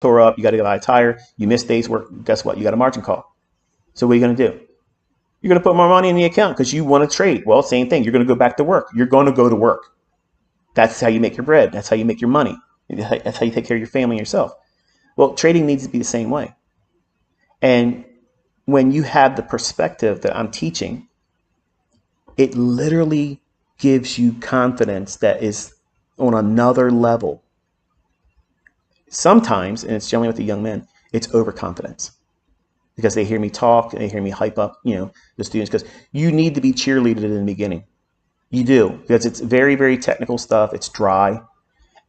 tore up, you got to buy a tire, you missed days work, guess what? You got a margin call. So what are you going to do? You're going to put more money in the account because you want to trade. Well, same thing. You're going to go back to work. You're going to go to work. That's how you make your bread. That's how you make your money. That's how you take care of your family and yourself. Well, trading needs to be the same way. And when you have the perspective that I'm teaching, it literally gives you confidence that is on another level. Sometimes, and it's generally with the young men, it's overconfidence because they hear me talk and they hear me hype up, the students, because you need to be cheerleaded in the beginning. You do, because it's very, very technical stuff. It's dry.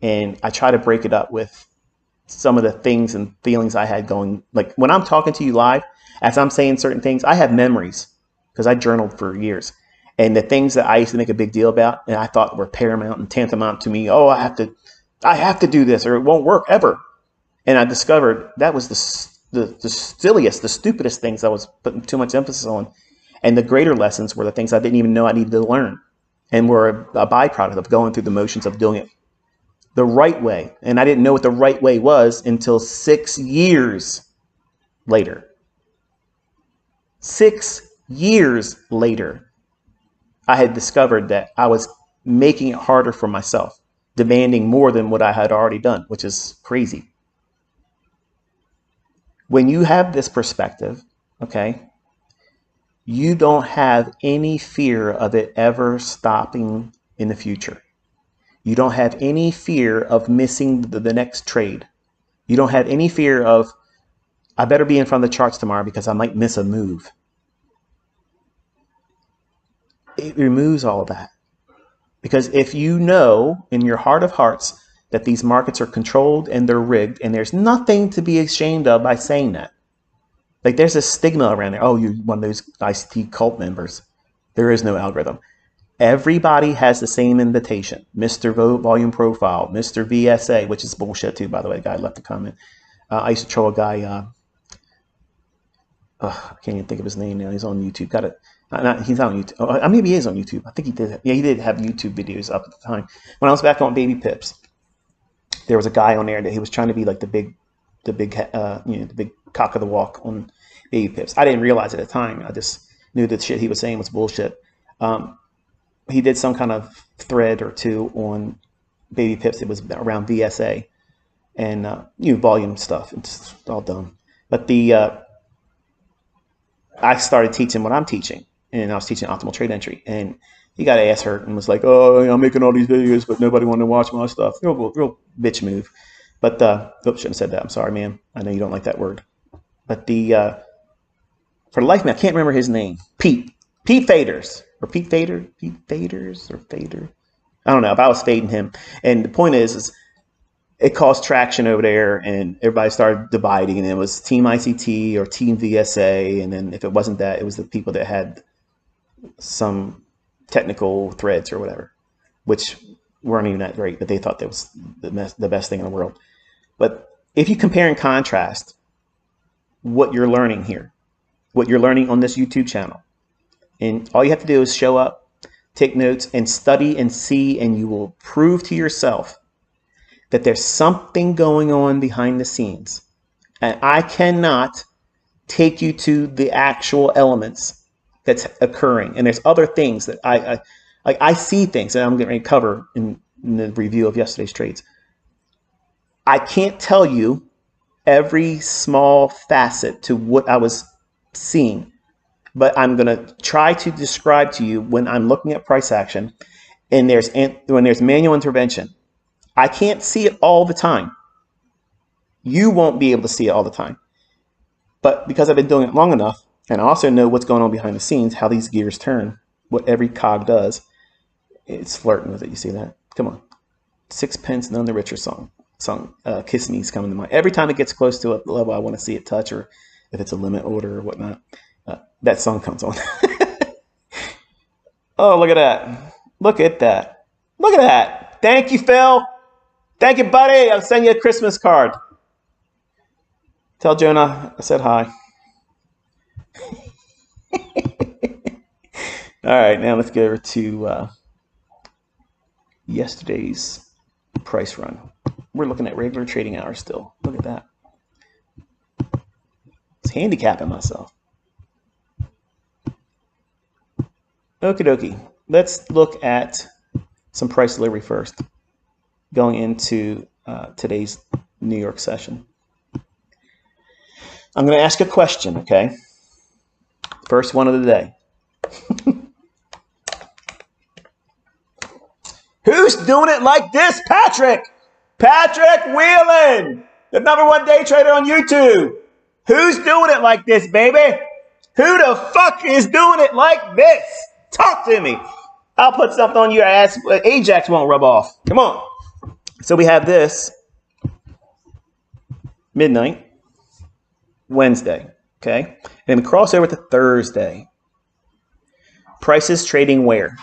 And I try to break it up with some of the things and feelings I had going. Like when I'm talking to you live, as I'm saying certain things, I have memories because I journaled for years. And the things that I used to make a big deal about and I thought were paramount and tantamount to me, oh, I have to do this or it won't work ever. And I discovered that was the silliest, the stupidest things I was putting too much emphasis on. And the greater lessons were the things I didn't even know I needed to learn and were a byproduct of going through the motions of doing it the right way. And I didn't know what the right way was until 6 years later. 6 years later, I had discovered that I was making it harder for myself, demanding more than what I had already done, which is crazy. When you have this perspective, okay, you don't have any fear of it ever stopping in the future. You don't have any fear of missing the next trade. You don't have any fear of, I better be in front of the charts tomorrow because I might miss a move. It removes all of that. Because if you know in your heart of hearts that these markets are controlled and they're rigged, and there's nothing to be ashamed of by saying that. Like there's a stigma around there. Oh, you're one of those ICT cult members. There is no algorithm. Everybody has the same invitation. Mr. Volume Profile, Mr. VSA, which is bullshit too, by the way. The guy left a comment. I used to troll a guy. I can't even think of his name now. He's on YouTube. Got it. He's not on YouTube. Maybe he is on YouTube. I think he did. Yeah, he did have YouTube videos up at the time. When I was back on Baby Pips, there was a guy on there that he was trying to be like the big cock of the walk on Baby Pips. I didn't realize at the time. I just knew that the shit he was saying was bullshit. He did some kind of thread or two on Baby Pips. It was around VSA and volume stuff. It's all dumb. But I started teaching what I'm teaching, and I was teaching optimal trade entry. And he got ass hurt and was like, "Oh, I'm making all these videos, but nobody wanted to watch my stuff." Real bitch move. But shouldn't have said that. I'm sorry, man. I know you don't like that word. But for the life of me, I can't remember his name. Pete Faders. Or Pete Faders or Fader. I don't know, but I was fading him. And the point is it caused traction over there and everybody started dividing, and it was Team ICT or Team VSA. And then if it wasn't that, it was the people that had some technical threads or whatever, which weren't even that great, but they thought that was the best thing in the world. But if you compare and contrast what you're learning here, what you're learning on this YouTube channel, and all you have to do is show up, take notes, and study and see, and you will prove to yourself that there's something going on behind the scenes. And I cannot take you to the actual elements that's occurring. And there's other things that I see things that I'm going to cover in the review of yesterday's trades. I can't tell you every small facet to what I was seeing, but I'm going to try to describe to you when I'm looking at price action and when there's manual intervention. I can't see it all the time. You won't be able to see it all the time. But because I've been doing it long enough, and I also know what's going on behind the scenes, how these gears turn, what every cog does, it's flirting with it. You see that? Come on. Sixpence None the Richer song. Kiss Me's coming to mind. Every time it gets close to a level I want to see it touch, or if it's a limit order or whatnot, that song comes on. Oh, look at that. Look at that. Look at that. Thank you, Phil. Thank you, buddy. I'll send you a Christmas card. Tell Jonah I said hi. All right, now let's get over to yesterday's price run. We're looking at regular trading hours still. Look at that. was handicapping myself. Okie dokie. Let's look at some price delivery first, going into today's New York session. I'm going to ask a question, okay? First one of the day. Who's doing it like this, Patrick? Patrick Whelan, the #1 day trader on YouTube. Who's doing it like this, baby? Who the fuck is doing it like this? Talk to me. I'll put something on your ass. Ajax won't rub off. Come on. So we have this midnight Wednesday, okay? And we cross over to Thursday. Prices trading where?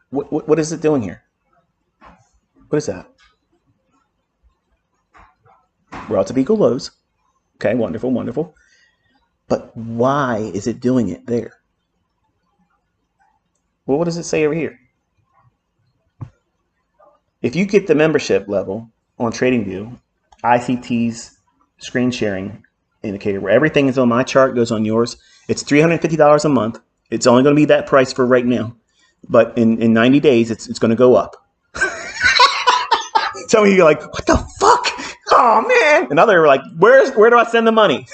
What is it doing here? What is that? Relative equal lows. Okay, wonderful, wonderful. But why is it doing it there? Well, what does it say over here? If you get the membership level on TradingView, ICT's screen sharing indicator, where everything is on my chart, goes on yours, it's $350 a month. It's only going to be that price for right now. But in 90 days, it's going to go up. Some of you are like, what the fuck? Oh, man. And others are like, where do I send the money?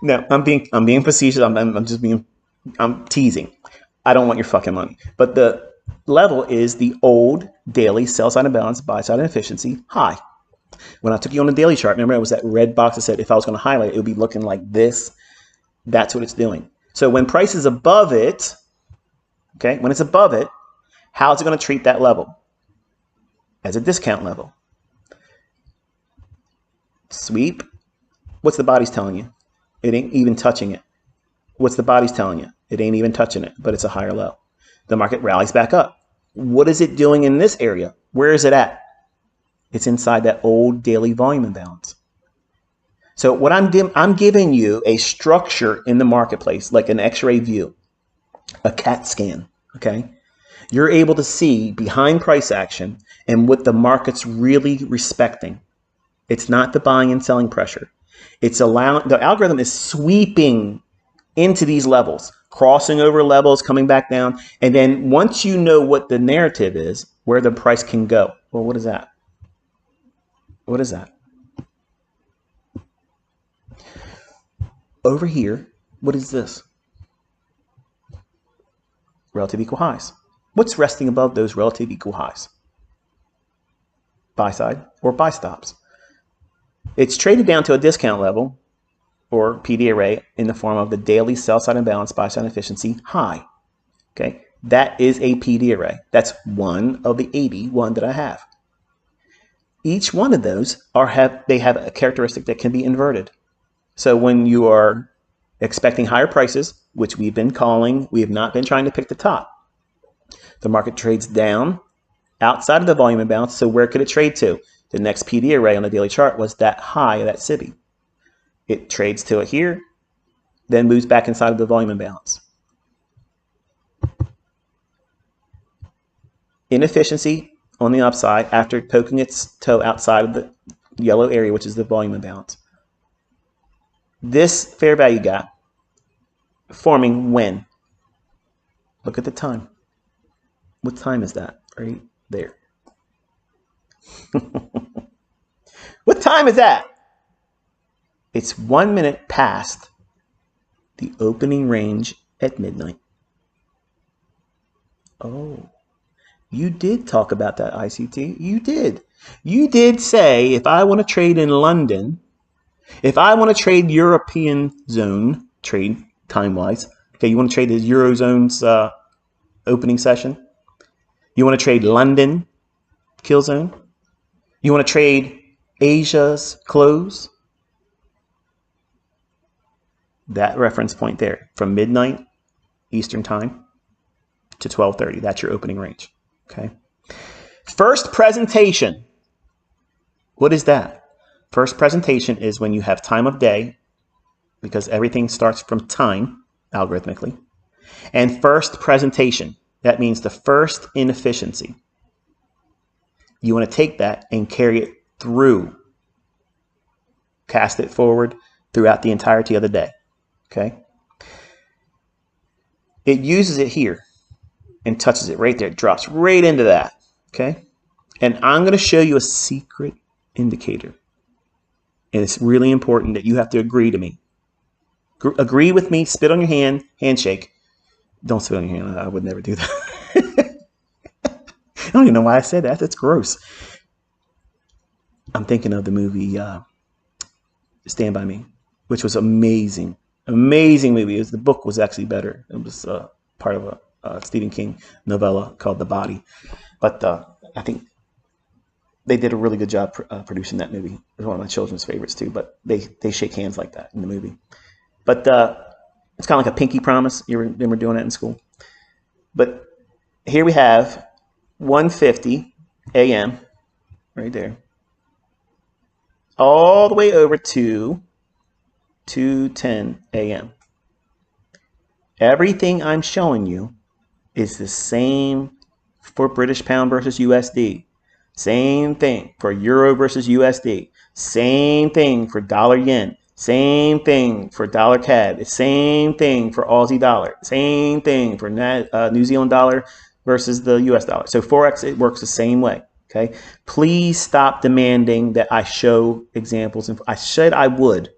No, I'm being facetious. I'm teasing. I don't want your fucking money. But the level is the old daily sell side imbalance, buy side inefficiency high. When I took you on the daily chart, remember it was that red box that said if I was going to highlight it, it would be looking like this. That's what it's doing. So when price is above it, okay, when it's above it, how is it going to treat that level? As a discount level. Sweep. What's the body's telling you? It ain't even touching it. What's the body's telling you? It ain't even touching it, but it's a higher low. The market rallies back up. What is it doing in this area? Where is it at? It's inside that old daily volume imbalance. So what I'm giving you a structure in the marketplace, like an X-ray view, a CAT scan, okay? You're able to see behind price action and what the market's really respecting. It's not the buying and selling pressure. It's the algorithm is sweeping into these levels, crossing over levels, coming back down. And then once you know what the narrative is, where the price can go. Well, what is that? What is that? Over here, what is this? Relative equal highs. What's resting above those relative equal highs? Buy side or buy stops. It's traded down to a discount level or PD array in the form of the daily sell side imbalance, buy side efficiency high. Okay, that is a PD array. That's one of the 81 that I have. Each one of those have a characteristic that can be inverted. So when you are expecting higher prices, which we've been calling, we have not been trying to pick the top. The market trades down outside of the volume imbalance. So where could it trade to? The next PD array on the daily chart was that high, that SIBI. It trades to it here, then moves back inside of the volume imbalance. Inefficiency on the upside after poking its toe outside of the yellow area, which is the volume imbalance. This fair value gap forming when? Look at the time. What time is that? Right there. What time is that? It's 1 minute past the opening range at midnight. Oh, you did talk about that, ICT. You did. You did say, if I want to trade in London, if I want to trade European zone, trade time-wise, okay, you want to trade the Eurozone's opening session? You want to trade London kill zone? You want to trade Asia's close? That reference point there, from midnight Eastern time to 12:30, that's your opening range. Okay. First presentation. What is that? First presentation is when you have time of day, because everything starts from time algorithmically. And first presentation, that means the first inefficiency. You want to take that and carry it through. Cast it forward throughout the entirety of the day. Okay. It uses it here and touches it right there. It drops right into that. Okay. And I'm going to show you a secret indicator. And it's really important that you have to agree to me. Agree with me. Spit on your hand. Handshake. Don't spit on your hand. I would never do that. I don't even know why I said that. That's gross. I'm thinking of the movie Stand By Me, which was amazing. Amazing movie. The book was actually better. It was part of a Stephen King novella called The Body. But I think they did a really good job producing that movie. It was one of my children's favorites too. But they shake hands like that in the movie. But it's kind of like a pinky promise. You remember doing that in school? But here we have 1:50 a.m. right there. All the way over to 2:10 a.m. Everything I'm showing you is the same for British pound versus USD. Same thing for euro versus USD. Same thing for dollar yen. Same thing for dollar CAD. Same thing for Aussie dollar. Same thing for New Zealand dollar versus the US dollar. So Forex, it works the same way. Okay. Please stop demanding that I show examples. I said I would,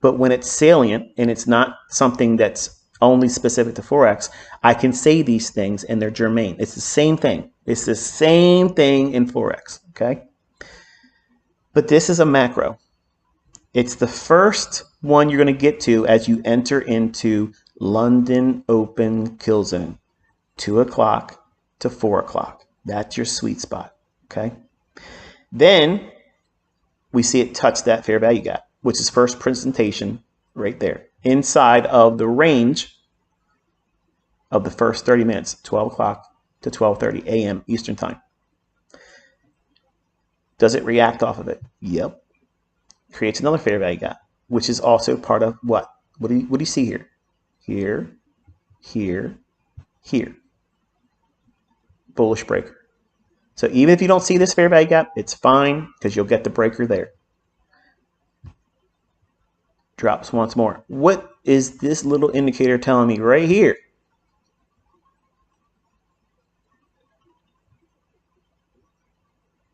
but when it's salient and it's not something that's only specific to Forex, I can say these things and they're germane. It's the same thing. It's the same thing in Forex. Okay. But this is a macro. It's the first one you're going to get to as you enter into London Open Kill Zone, 2 o'clock to 4 o'clock. That's your sweet spot. Okay. Then we see it touch that fair value gap, which is first presentation right there inside of the range of the first 30 minutes, 12 o'clock to 12:30 a.m. Eastern time. Does it react off of it? Yep. Creates another fair value gap, which is also part of what? What do you see here? Here, here, here. Bullish breaker. So even if you don't see this fair value gap, it's fine because you'll get the breaker there. Drops once more. What is this little indicator telling me right here?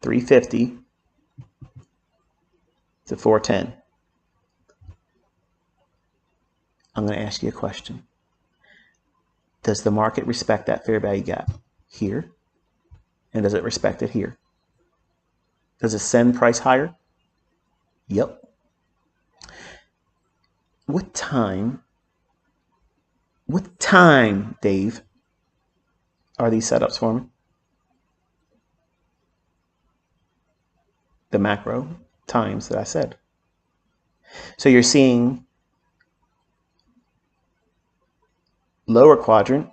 $350 to 410. I'm going to ask you a question. Does the market respect that fair value gap here? And does it respect it here? Does it send price higher? Yep. What time, Dave, are these setups for me? The macro times that I said. So you're seeing lower quadrant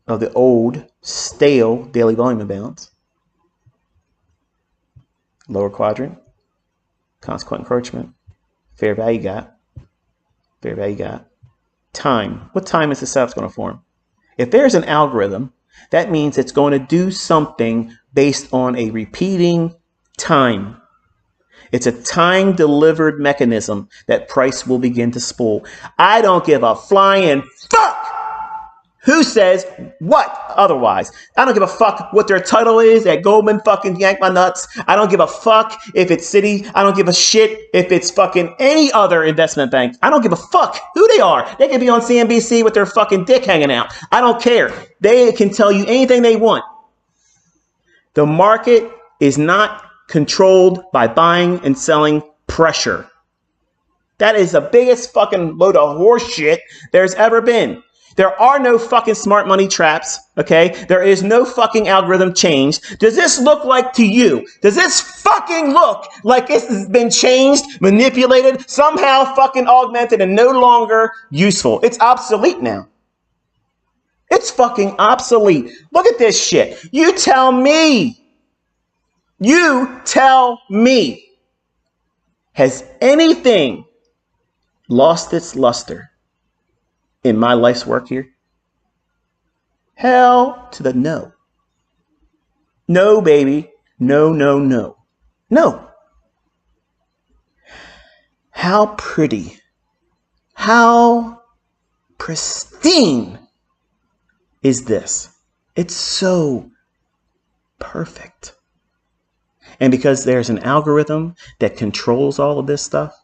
of the old stale daily volume imbalance. Lower quadrant, consequent encroachment, fair value gap, time. What time is the setup going to form? If there's an algorithm, that means it's going to do something based on a repeating time. It's a time-delivered mechanism that price will begin to spool. I don't give a flying fuck who says what otherwise. I don't give a fuck what their title is at Goldman fucking yank my nuts. I don't give a fuck if it's Citi. I don't give a shit if it's fucking any other investment bank. I don't give a fuck who they are. They can be on CNBC with their fucking dick hanging out. I don't care. They can tell you anything they want. The market is not controlled by buying and selling pressure. That is the biggest fucking load of horse shit there's ever been. There are no fucking smart money traps, okay? There is no fucking algorithm change. Does this look like to you? Does this fucking look like this has been changed, manipulated, somehow fucking augmented, and no longer useful? It's obsolete now. It's fucking obsolete. Look at this shit. You tell me. You tell me. Has anything lost its luster in my life's work here? Hell to the no. No, baby. No, no, no. No. How pretty, how pristine is this? It's so perfect. And because there's an algorithm that controls all of this stuff,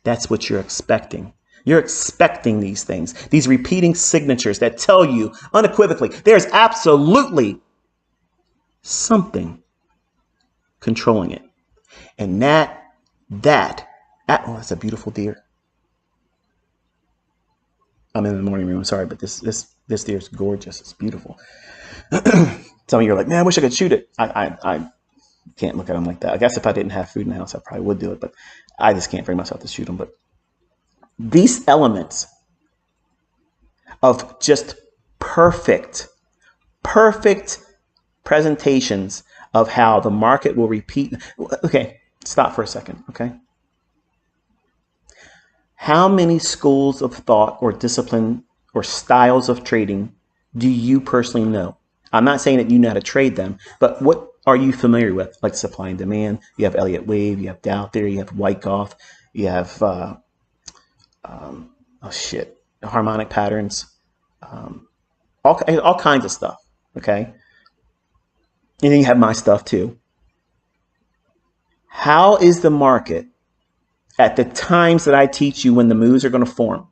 that's what you're expecting. You're expecting these things, these repeating signatures that tell you unequivocally there's absolutely something controlling it. And oh, that's a beautiful deer. I'm in the morning room, sorry, but this deer is gorgeous. It's beautiful. Some of you are like, man, I wish I could shoot it. I can't look at them like that. I guess if I didn't have food in the house, I probably would do it, but I just can't bring myself to shoot them. But these elements of just perfect presentations of how the market will repeat. Okay, stop for a second, okay? How many schools of thought or discipline or styles of trading do you personally know? I'm not saying that you know how to trade them, but what are you familiar with? Like supply and demand. You have Elliott Wave, you have Dow Theory, you have Wyckoff, you have harmonic patterns, all kinds of stuff. Okay, and then you have my stuff too. How is the market at the times that I teach you when the moves are going to form?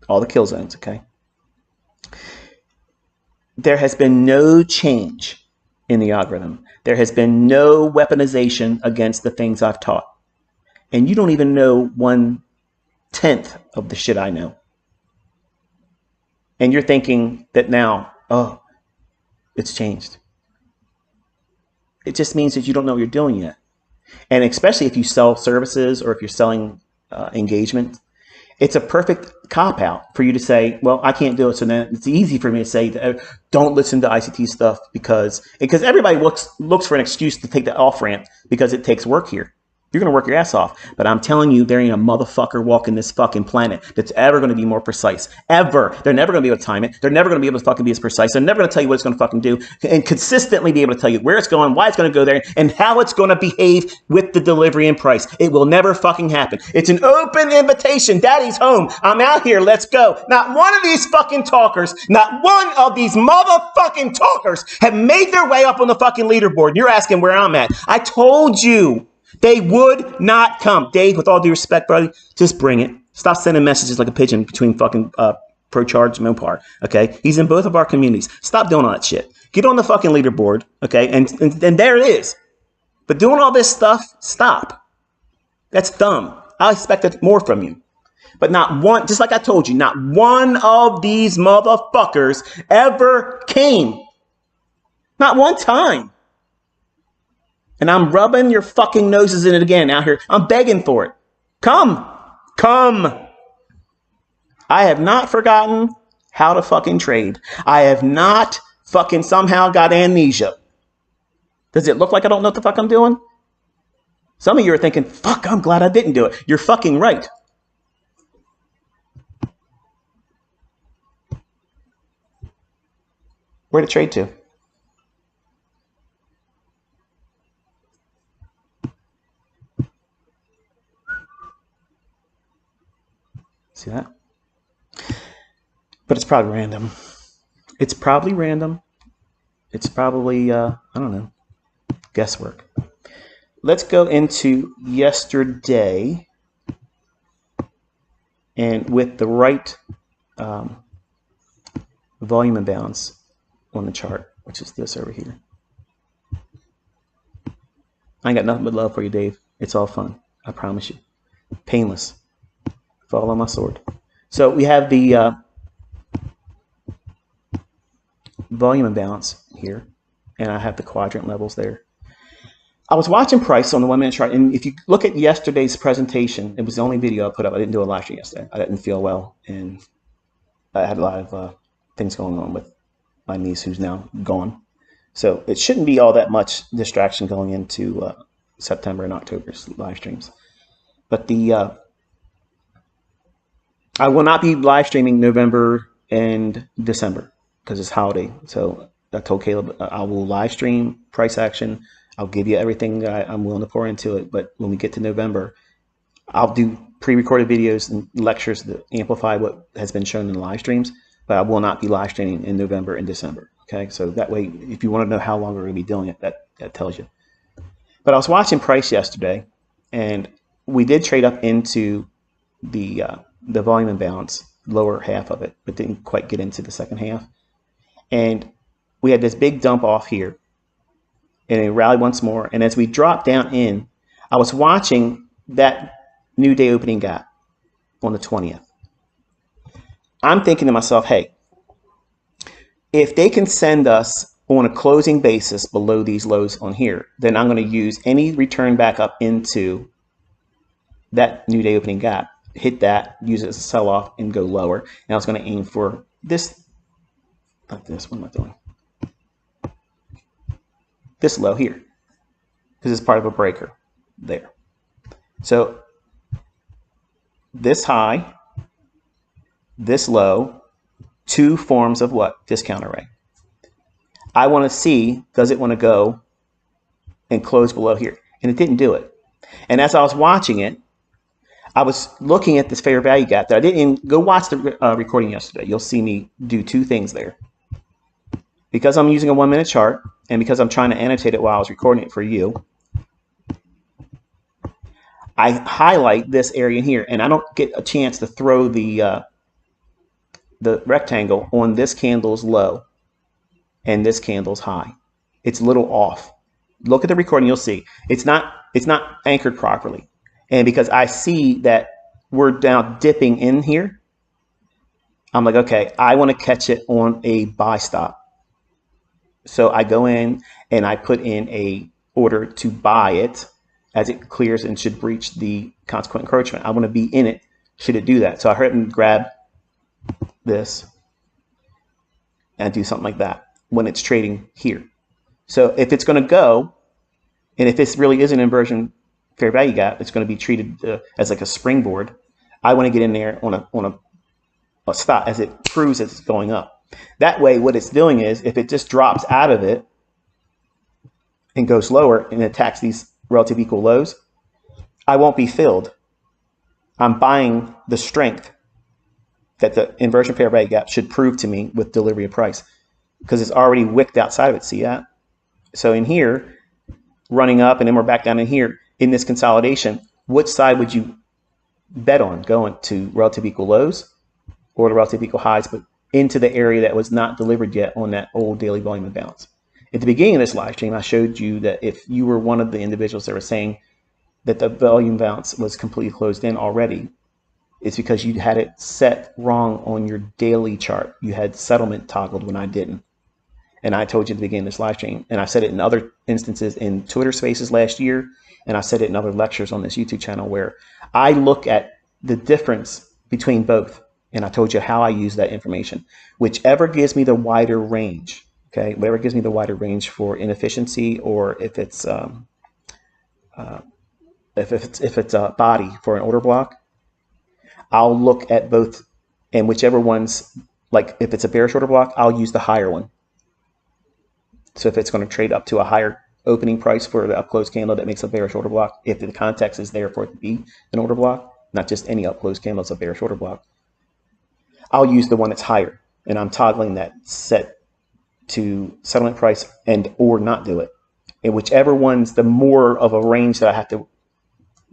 All the kill zones. Okay. There has been no change in the algorithm. There has been no weaponization against the things I've taught. And you don't even know 1/10 of the shit I know. And you're thinking that now, oh, it's changed. It just means that you don't know what you're doing yet. And especially if you sell services or if you're selling engagement, it's a perfect cop-out for you to say, well, I can't do it. So then it's easy for me to say, don't listen to ICT stuff because everybody looks for an excuse to take the off-ramp because it takes work here. You're going to work your ass off. But I'm telling you, there ain't a motherfucker walking this fucking planet that's ever going to be more precise. Ever. They're never going to be able to time it. They're never going to be able to fucking be as precise. They're never going to tell you what it's going to fucking do and consistently be able to tell you where it's going, why it's going to go there, and how it's going to behave with the delivery and price. It will never fucking happen. It's an open invitation. Daddy's home. I'm out here. Let's go. Not one of these fucking talkers, not one of these motherfucking talkers have made their way up on the fucking leaderboard. You're asking where I'm at. I told you. They would not come. Dave, with all due respect, buddy, just bring it. Stop sending messages like a pigeon between fucking ProCharge and Mopar, okay? He's in both of our communities. Stop doing all that shit. Get on the fucking leaderboard, okay? And there it is. But doing all this stuff, stop. That's dumb. I expected more from you. But not one, just like I told you, not one of these motherfuckers ever came. Not one time. And I'm rubbing your fucking noses in it again out here. I'm begging for it. Come. I have not forgotten how to fucking trade. I have not fucking somehow got amnesia. Does it look like I don't know what the fuck I'm doing? Some of you are thinking, fuck, I'm glad I didn't do it. You're fucking right. Where to trade to? See that? But it's probably random. It's probably random. It's probably, I don't know, guesswork. Let's go into yesterday. And with the right volume imbalance on the chart, which is this over here. I ain't got nothing but love for you, Dave. It's all fun. I promise you. Painless. Fall on my sword. So we have the volume imbalance here, and I have the quadrant levels there. I was watching price on the 1 minute chart, and if you look at yesterday's presentation, it was the only video I put up. I didn't do a live stream yesterday. I didn't feel well, and I had a lot of things going on with my niece, who's now gone. So it shouldn't be all that much distraction going into September and October's live streams. But the I will not be live streaming November and December because it's holiday. So I told Caleb I will live stream price action. I'll give you everything that I'm willing to pour into it. But when we get to November, I'll do pre-recorded videos and lectures that amplify what has been shown in the live streams, but I will not be live streaming in November and December. Okay, so that way, if you want to know how long we're going to be doing it, that tells you. But I was watching price yesterday, and we did trade up into the volume imbalance, lower half of it, but didn't quite get into the second half. And we had this big dump off here, and it rallied once more. And as we dropped down in, I was watching that new day opening gap on the 20th. I'm thinking to myself, hey, if they can send us on a closing basis below these lows on here, then I'm going to use any return back up into that new day opening gap, hit that, use it as a sell off, and go lower. And I was going to aim for this, not this, what am I doing? This low here, because it's part of a breaker there. So this high, this low, two forms of what? Discount array. I want to see, does it want to go and close below here? And it didn't do it. And as I was watching it, I was looking at this fair value gap that I didn't go watch the recording yesterday. You'll see me do two things there. Because I'm using a 1 minute chart, and because I'm trying to annotate it while I was recording it for you, I highlight this area here, and I don't get a chance to throw the rectangle on this candle's low and this candle's high. It's a little off. Look at the recording, you'll see. It's not anchored properly. And because I see that we're now dipping in here, I'm like, okay, I want to catch it on a buy stop. So I go in and I put in a order to buy it as it clears and should breach the consequent encroachment. I want to be in it should it do that. So I heard him grab this and do something like that when it's trading here. So if it's going to go, and if this really is an inversion fair value gap, it's going to be treated as like a springboard. I want to get in there on a stop as it proves it's going up. That way, what it's doing is, if it just drops out of it and goes lower and attacks these relative equal lows, I won't be filled. I'm buying the strength that the inversion fair value gap should prove to me with delivery of price, because it's already wicked outside of it. See that? So in here, running up, and then we're back down in here in this consolidation, which side would you bet on? Going to relative equal lows or the relative equal highs, but into the area that was not delivered yet on that old daily volume imbalance. At the beginning of this live stream, I showed you that if you were one of the individuals that were saying that the volume imbalance was completely closed in already, it's because you had it set wrong on your daily chart. You had settlement toggled when I didn't. And I told you at the beginning of this live stream, and I said it in other instances in Twitter Spaces last year, and I said it in other lectures on this YouTube channel, where I look at the difference between both. And I told you how I use that information. Whichever gives me the wider range, okay, whatever gives me the wider range for inefficiency, or if it's a body for an order block, I'll look at both, and whichever one's, like if it's a bearish order block, I'll use the higher one. So if it's going to trade up to a higher opening price for the up close candle that makes a bearish order block, if the context is there for it to be an order block, not just any up close candle, it's a bearish order block, I'll use the one that's higher, and I'm toggling that set to settlement price and or not do it. And whichever one's the more of a range that I have to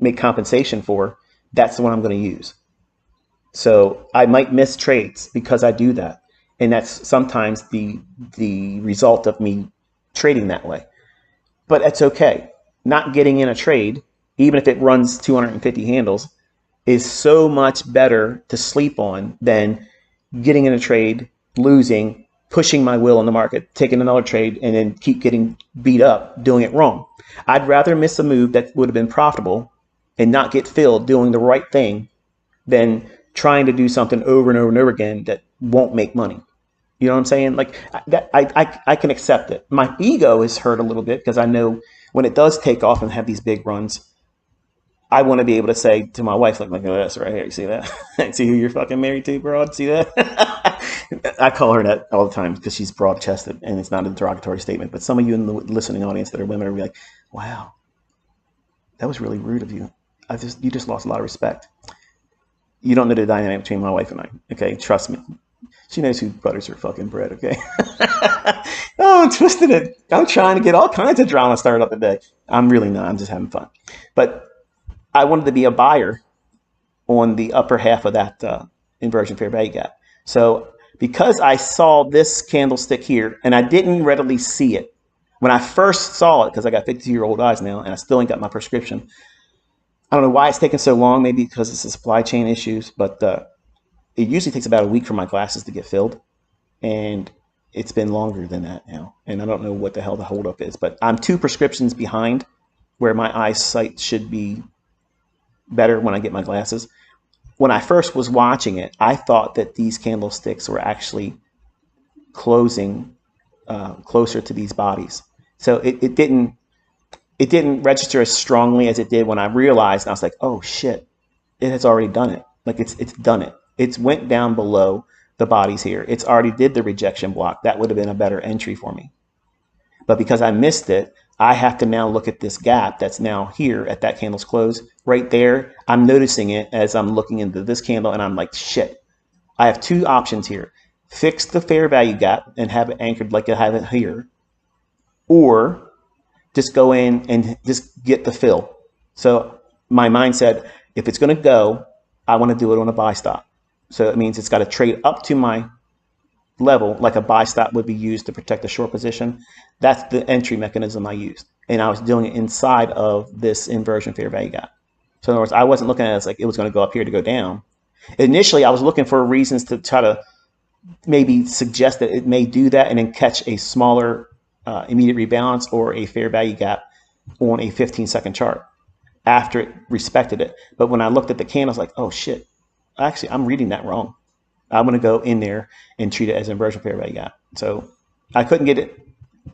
make compensation for, that's the one I'm going to use. So I might miss trades because I do that. And that's sometimes the result of me trading that way. But it's okay. Not getting in a trade, even if it runs 250 handles, is so much better to sleep on than getting in a trade, losing, pushing my will in the market, taking another trade, and then keep getting beat up doing it wrong. I'd rather miss a move that would have been profitable and not get filled doing the right thing than trying to do something over and over and over again that won't make money. You know what I'm saying? Like that, I can accept it. My ego is hurt a little bit because I know when it does take off and have these big runs, I want to be able to say to my wife, like, look at this right here. You see that? See who you're fucking married to, broad? See that? I call her that all the time because she's broad-chested, and it's not a derogatory statement. But some of you in the listening audience that are women are like, wow, that was really rude of you. you just lost a lot of respect. You don't know the dynamic between my wife and I. Okay, trust me. She knows who butters her fucking bread. Okay. Oh, I'm twisted it. I'm trying to get all kinds of drama started up today. I'm really not. I'm just having fun. But I wanted to be a buyer on the upper half of that inversion fair value gap. So because I saw this candlestick here and I didn't readily see it when I first saw it, because I got 52-year-old eyes now and I still ain't got my prescription. I don't know why it's taking so long. Maybe because it's the supply chain issues, but it usually takes about a week for my glasses to get filled, and it's been longer than that now. And I don't know what the hell the holdup is, but I'm 2 prescriptions behind where my eyesight should be better when I get my glasses. When I first was watching it, I thought that these candlesticks were actually closing closer to these bodies. So it didn't register as strongly as it did when I realized, and I was like, oh shit, it has already done it. Like it's done it. It's went down below the bodies here. It's already did the rejection block. That would have been a better entry for me. But because I missed it, I have to now look at this gap that's now here at that candle's close. Right there, I'm noticing it as I'm looking into this candle, and I'm like, shit. I have 2 options here. Fix the fair value gap and have it anchored like I have it here, or just go in and just get the fill. So my mind said, if it's going to go, I want to do it on a buy stop. So it means it's got to trade up to my level, like a buy stop would be used to protect a short position. That's the entry mechanism I used. And I was doing it inside of this inversion fair value gap. So in other words, I wasn't looking at it as like it was going to go up here to go down. Initially, I was looking for reasons to try to maybe suggest that it may do that and then catch a smaller immediate rebalance or a fair value gap on a 15-second chart after it respected it. But when I looked at the candle, I was like, oh shit, actually, I'm reading that wrong. I'm going to go in there and treat it as an inversion fair value gap. So I couldn't get it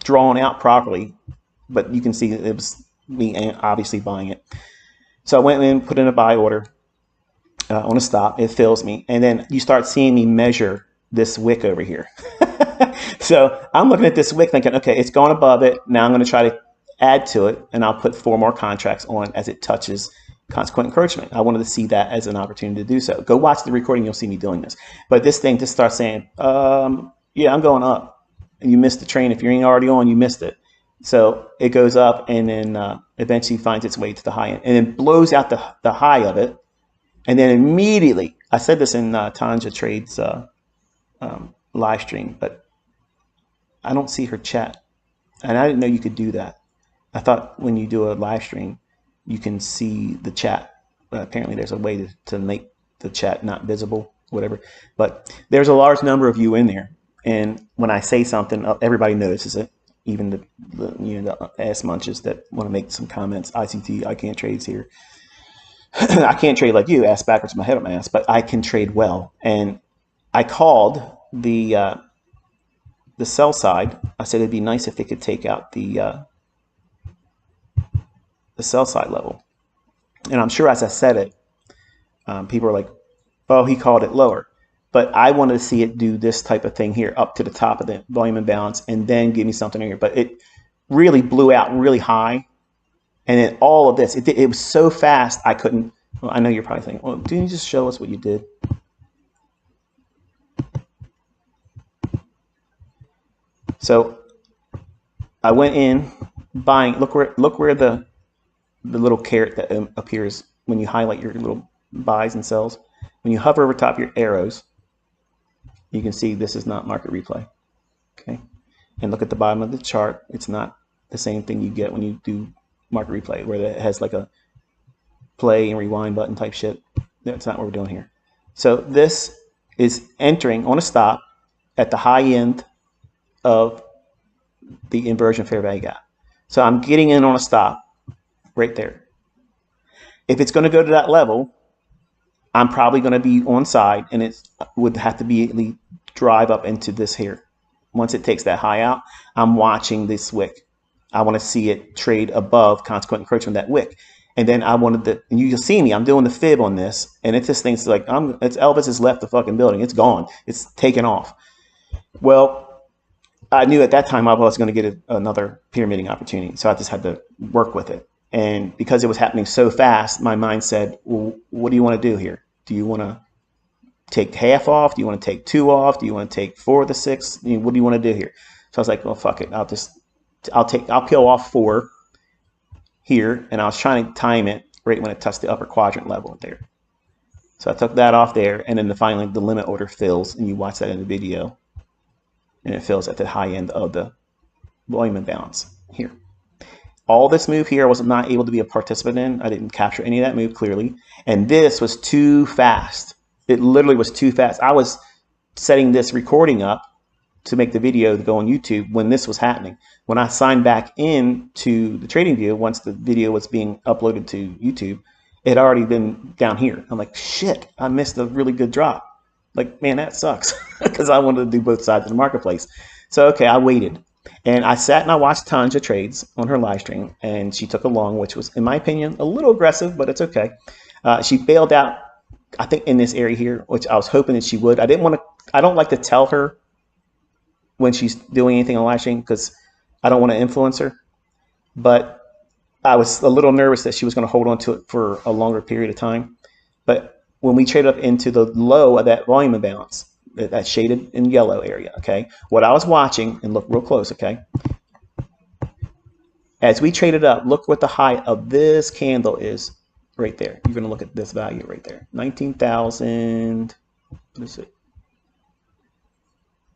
drawn out properly, but you can see it was me obviously buying it. So I went in, put in a buy order on a stop. It fills me. And then you start seeing me measure this wick over here. So I'm looking at this wick thinking, okay, it's gone above it. Now I'm going to try to add to it, and I'll put 4 more contracts on as it touches consequent encroachment. I wanted to see that as an opportunity to do so. Go watch the recording. You'll see me doing this. But this thing just starts saying, yeah, I'm going up. And you missed the train. If you ain't already on, you missed it. So it goes up and then eventually finds its way to the high end and then blows out the high of it. And then immediately, I said this in Tanja Trade's live stream, but I don't see her chat. And I didn't know you could do that. I thought when you do a live stream, you can see the chat. But apparently there's a way to make the chat not visible, whatever. But there's a large number of you in there. And when I say something, everybody notices it. Even the ass munches that want to make some comments. ICT, I can't trade here. I can't trade like you, ass backwards, my head up my ass, but I can trade well. And I called the sell side. I said it'd be nice if they could take out the sell side level. And I'm sure as I said it, people are like, oh, he called it lower. But I wanted to see it do this type of thing here up to the top of the volume imbalance and then give me something here. But it really blew out really high. And then all of this, it was so fast, I couldn't. Well, I know you're probably thinking, well, didn't you just show us what you did? So I went in buying. Look where the little caret that appears when you highlight your little buys and sells. When you hover over top your arrows, you can see this is not market replay. Okay, and look at the bottom of the chart. It's not the same thing you get when you do market replay, where it has like a play and rewind button type shit. That's not what we're doing here. So this is entering on a stop at the high end of the inversion fair value gap. So I'm getting in on a stop right there. If it's going to go to that level, I'm probably going to be on side, and it would have to be drive up into this here. Once it takes that high out, I'm watching this wick. I want to see it trade above consequent encroachment of that wick. And then I wanted to, and you can see me, I'm doing the fib on this, and it's this thing's like, it's Elvis has left the fucking building. It's gone. It's taken off. Well, I knew at that time I was going to get another pyramiding opportunity, so I just had to work with it. And because it was happening so fast, my mind said, well, what do you want to do here? Do you want to take half off? Do you want to take 2 off? Do you want to take 4 of the 6? What do you want to do here? So I was like, well, fuck it. I'll peel off 4 here. And I was trying to time it right when it touched the upper quadrant level there. So I took that off there. And then finally the limit order fills, and you watch that in the video. And it fills at the high end of the volume imbalance here. All this move here I was not able to be a participant in. I didn't capture any of that move clearly. And this was too fast. It literally was too fast. I was setting this recording up to make the video to go on YouTube when this was happening. When I signed back in to the TradingView, once the video was being uploaded to YouTube, it had already been down here. I'm like, shit, I missed a really good drop. Like, man, that sucks, because I wanted to do both sides of the marketplace. So, okay, I waited. And I sat and I watched tons of trades on her live stream, and she took a long, which was, in my opinion, a little aggressive, but it's okay. She bailed out, I think, in this area here, which I was hoping that she would. I don't like to tell her when she's doing anything on live stream because I don't want to influence her. But I was a little nervous that she was going to hold on to it for a longer period of time. But when we traded up into the low of that volume imbalance, that shaded in yellow area, okay, what I was watching, and look real close, okay, as we traded up, look what the high of this candle is right there. You're going to look at this value right there, 19,000, let's see,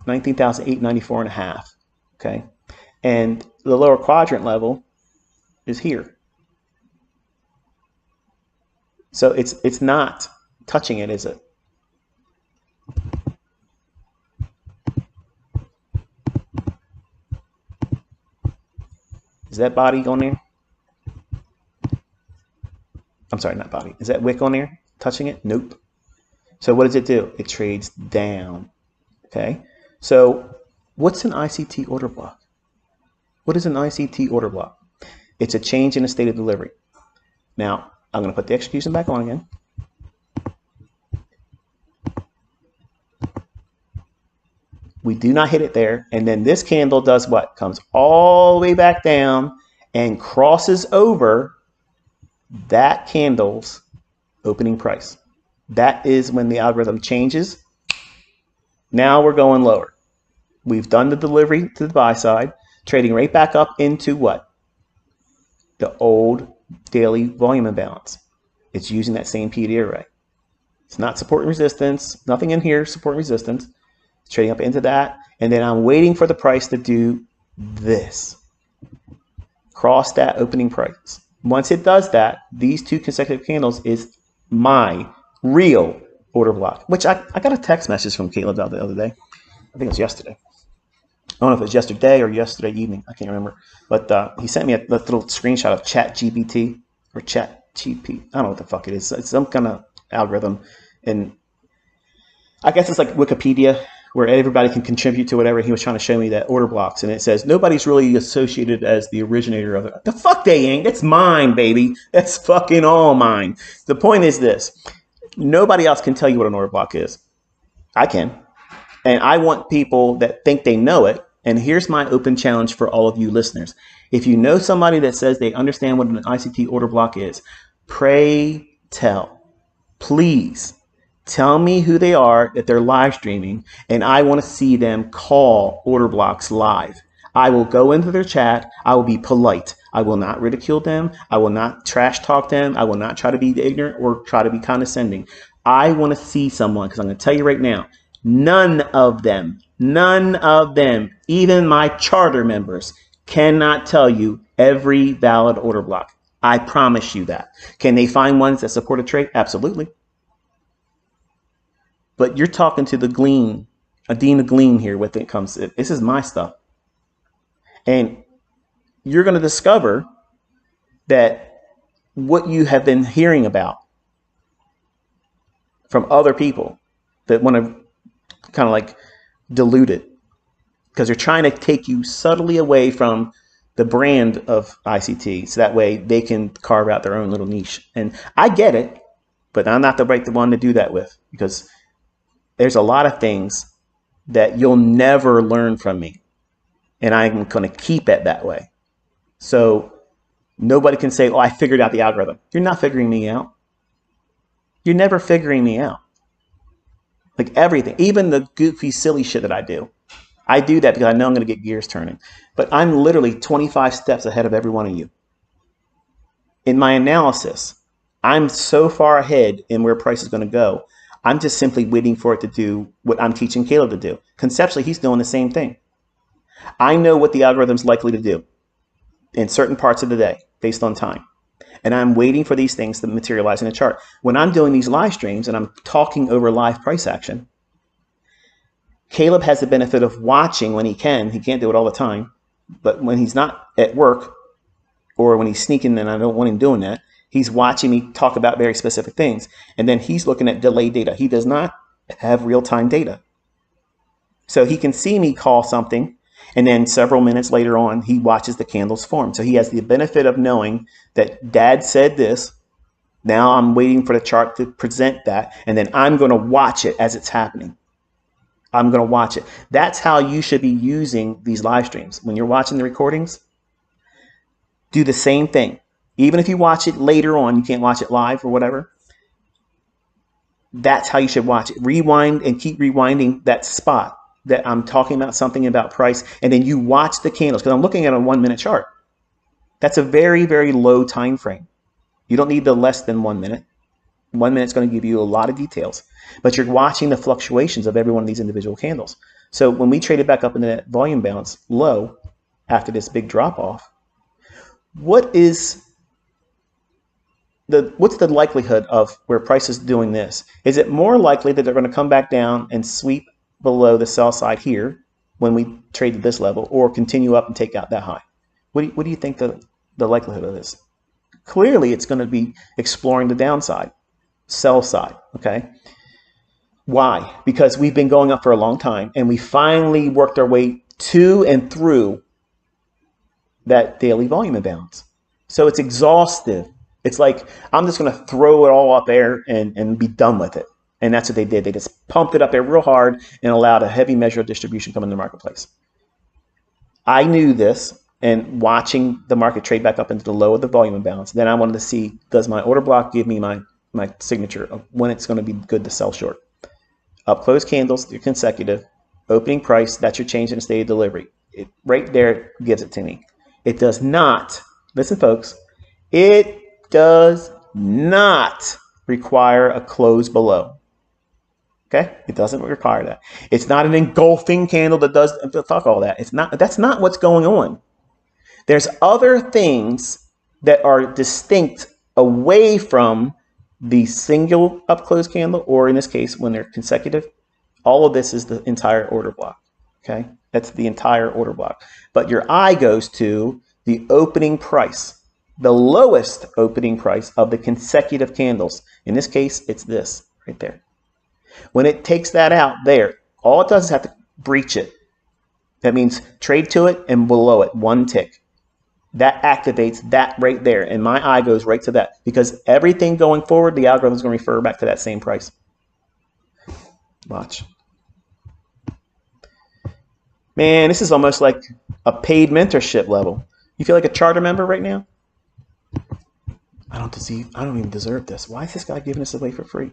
19,894 and a half, okay, and the lower quadrant level is here. So it's not touching it, is it? Is that body on there? I'm sorry, not body. Is that wick on there touching it? Nope. So what does it do? It trades down. Okay. So what's an ICT order block? What is an ICT order block? It's a change in the state of delivery. Now, I'm going to put the execution back on again. We do not hit it there. And then this candle does what? Comes all the way back down and crosses over that candle's opening price. That is when the algorithm changes. Now we're going lower. We've done the delivery to the buy side, trading right back up into what? The old daily volume imbalance. It's using that same PD array. It's not support and resistance. Nothing in here support and resistance. Trading up into that, and then I'm waiting for the price to do this. Cross that opening price. Once it does that, these 2 consecutive candles is my real order block, which I got a text message from Caleb the other day. I think it was yesterday. I don't know if it was yesterday or yesterday evening. I can't remember. But he sent me a little screenshot of ChatGPT or ChatGP. I don't know what the fuck it is. It's some kind of algorithm. And I guess it's like Wikipedia, where everybody can contribute to whatever. He was trying to show me that order blocks, and it says nobody's really associated as the originator of it. The fuck they ain't. That's mine, baby. That's fucking all mine. The point is this. Nobody else can tell you what an order block is. I can. And I want people that think they know it. And here's my open challenge for all of you listeners. If you know somebody that says they understand what an ICT order block is, pray tell. Please. Tell me who they are that they're live streaming, and I want to see them call order blocks live. I will go into their chat. I will be polite. I will not ridicule them. I will not trash talk them. I will not try to be ignorant or try to be condescending. I want to see someone, because I'm going to tell you right now, none of them, even my charter members, cannot tell you every valid order block. I promise you that. Can they find ones that support a trade? Absolutely. But you're talking to the Glean, a Dean of Glean here when it comes to, this is my stuff. And you're going to discover that what you have been hearing about from other people that want to kind of like dilute it, because they're trying to take you subtly away from the brand of ICT, so that way they can carve out their own little niche. And I get it, but I'm not the right one to do that with, because there's a lot of things that you'll never learn from me, and I'm going to keep it that way. So Nobody can say, oh, I figured out the algorithm. You're not figuring me out. You're never figuring me out. Like everything, even the goofy, silly shit that I do that because I know I'm going to get gears turning. But I'm literally 25 steps ahead of every one of you. In my analysis, I'm so far ahead in where price is going to go. I'm just simply waiting for it to do what I'm teaching Caleb to do. Conceptually, he's doing the same thing. I know what the algorithm's likely to do in certain parts of the day based on time. And I'm waiting for these things to materialize in a chart. When I'm doing these live streams and I'm talking over live price action, Caleb has the benefit of watching when he can. He can't do it all the time. But when he's not at work or when he's sneaking and I don't want him doing that, he's watching me talk about very specific things. And then he's looking at delayed data. He does not have real-time data. So he can see me call something, and then several minutes later on, he watches the candles form. So he has the benefit of knowing that Dad said this. Now I'm waiting for the chart to present that, and then I'm going to watch it as it's happening. I'm going to watch it. That's how you should be using these live streams. When you're watching the recordings, do the same thing. Even if you watch it later on, you can't watch it live or whatever. That's how you should watch it. Rewind and keep rewinding that spot that I'm talking about something about price, and then you watch the candles because I'm looking at a 1 minute chart. That's a very, very low time frame. You don't need the less than 1 minute. 1 minute's going to give you a lot of details, but you're watching the fluctuations of every one of these individual candles. So when we traded back up into that volume bounce low after this big drop off, what's the likelihood of where price is doing this? Is it more likely that they're going to come back down and sweep below the sell side here when we trade at this level, or continue up and take out that high? What do you think the likelihood of this? Clearly, it's going to be exploring the downside, sell side, okay? Why? Because we've been going up for a long time, and we finally worked our way to and through that daily volume imbalance. So it's exhaustive. It's like, I'm just going to throw it all up there and be done with it. And that's what they did. They just pumped it up there real hard and allowed a heavy measure of distribution come in the marketplace. I knew this, and watching the market trade back up into the low of the volume imbalance, then I wanted to see, does my order block give me my signature of when it's going to be good to sell short? Up close candles, your consecutive, opening price, that's your change in state of delivery. It right there gives it to me. It does not, listen folks, it does not require a close below. Okay? It doesn't require that. It's not an engulfing candle that does, fuck all that. That's not what's going on. There's other things that are distinct away from the single up close candle, or in this case, when they're consecutive. All of this is the entire order block. Okay? That's the entire order block. But your eye goes to the opening price, the lowest opening price of the consecutive candles. In this case, it's this right there. When it takes that out there, all it does is have to breach it. That means trade to it and below it, one tick. That activates that right there. And my eye goes right to that, because everything going forward, the algorithm is going to refer back to that same price. Watch. Man, this is almost like a paid mentorship level. You feel like a charter member right now? I don't even deserve this. Why is this guy giving this away for free?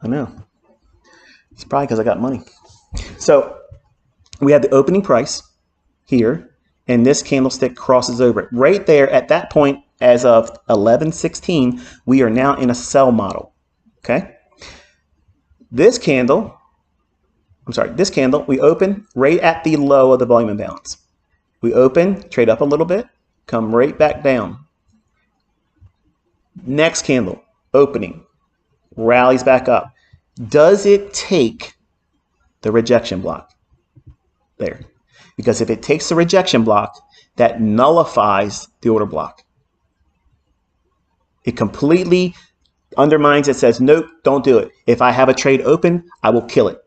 I know. It's probably because I got money. So we have the opening price here, and this candlestick crosses over it. Right there at that point, as of 11:16, we are now in a sell model. Okay? This candle, we open right at the low of the volume imbalance. We open, trade up a little bit, come right back down. Next candle, opening, rallies back up. Does it take the rejection block? There. Because if it takes the rejection block, that nullifies the order block. It completely undermines it, says, nope, don't do it. If I have a trade open, I will kill it.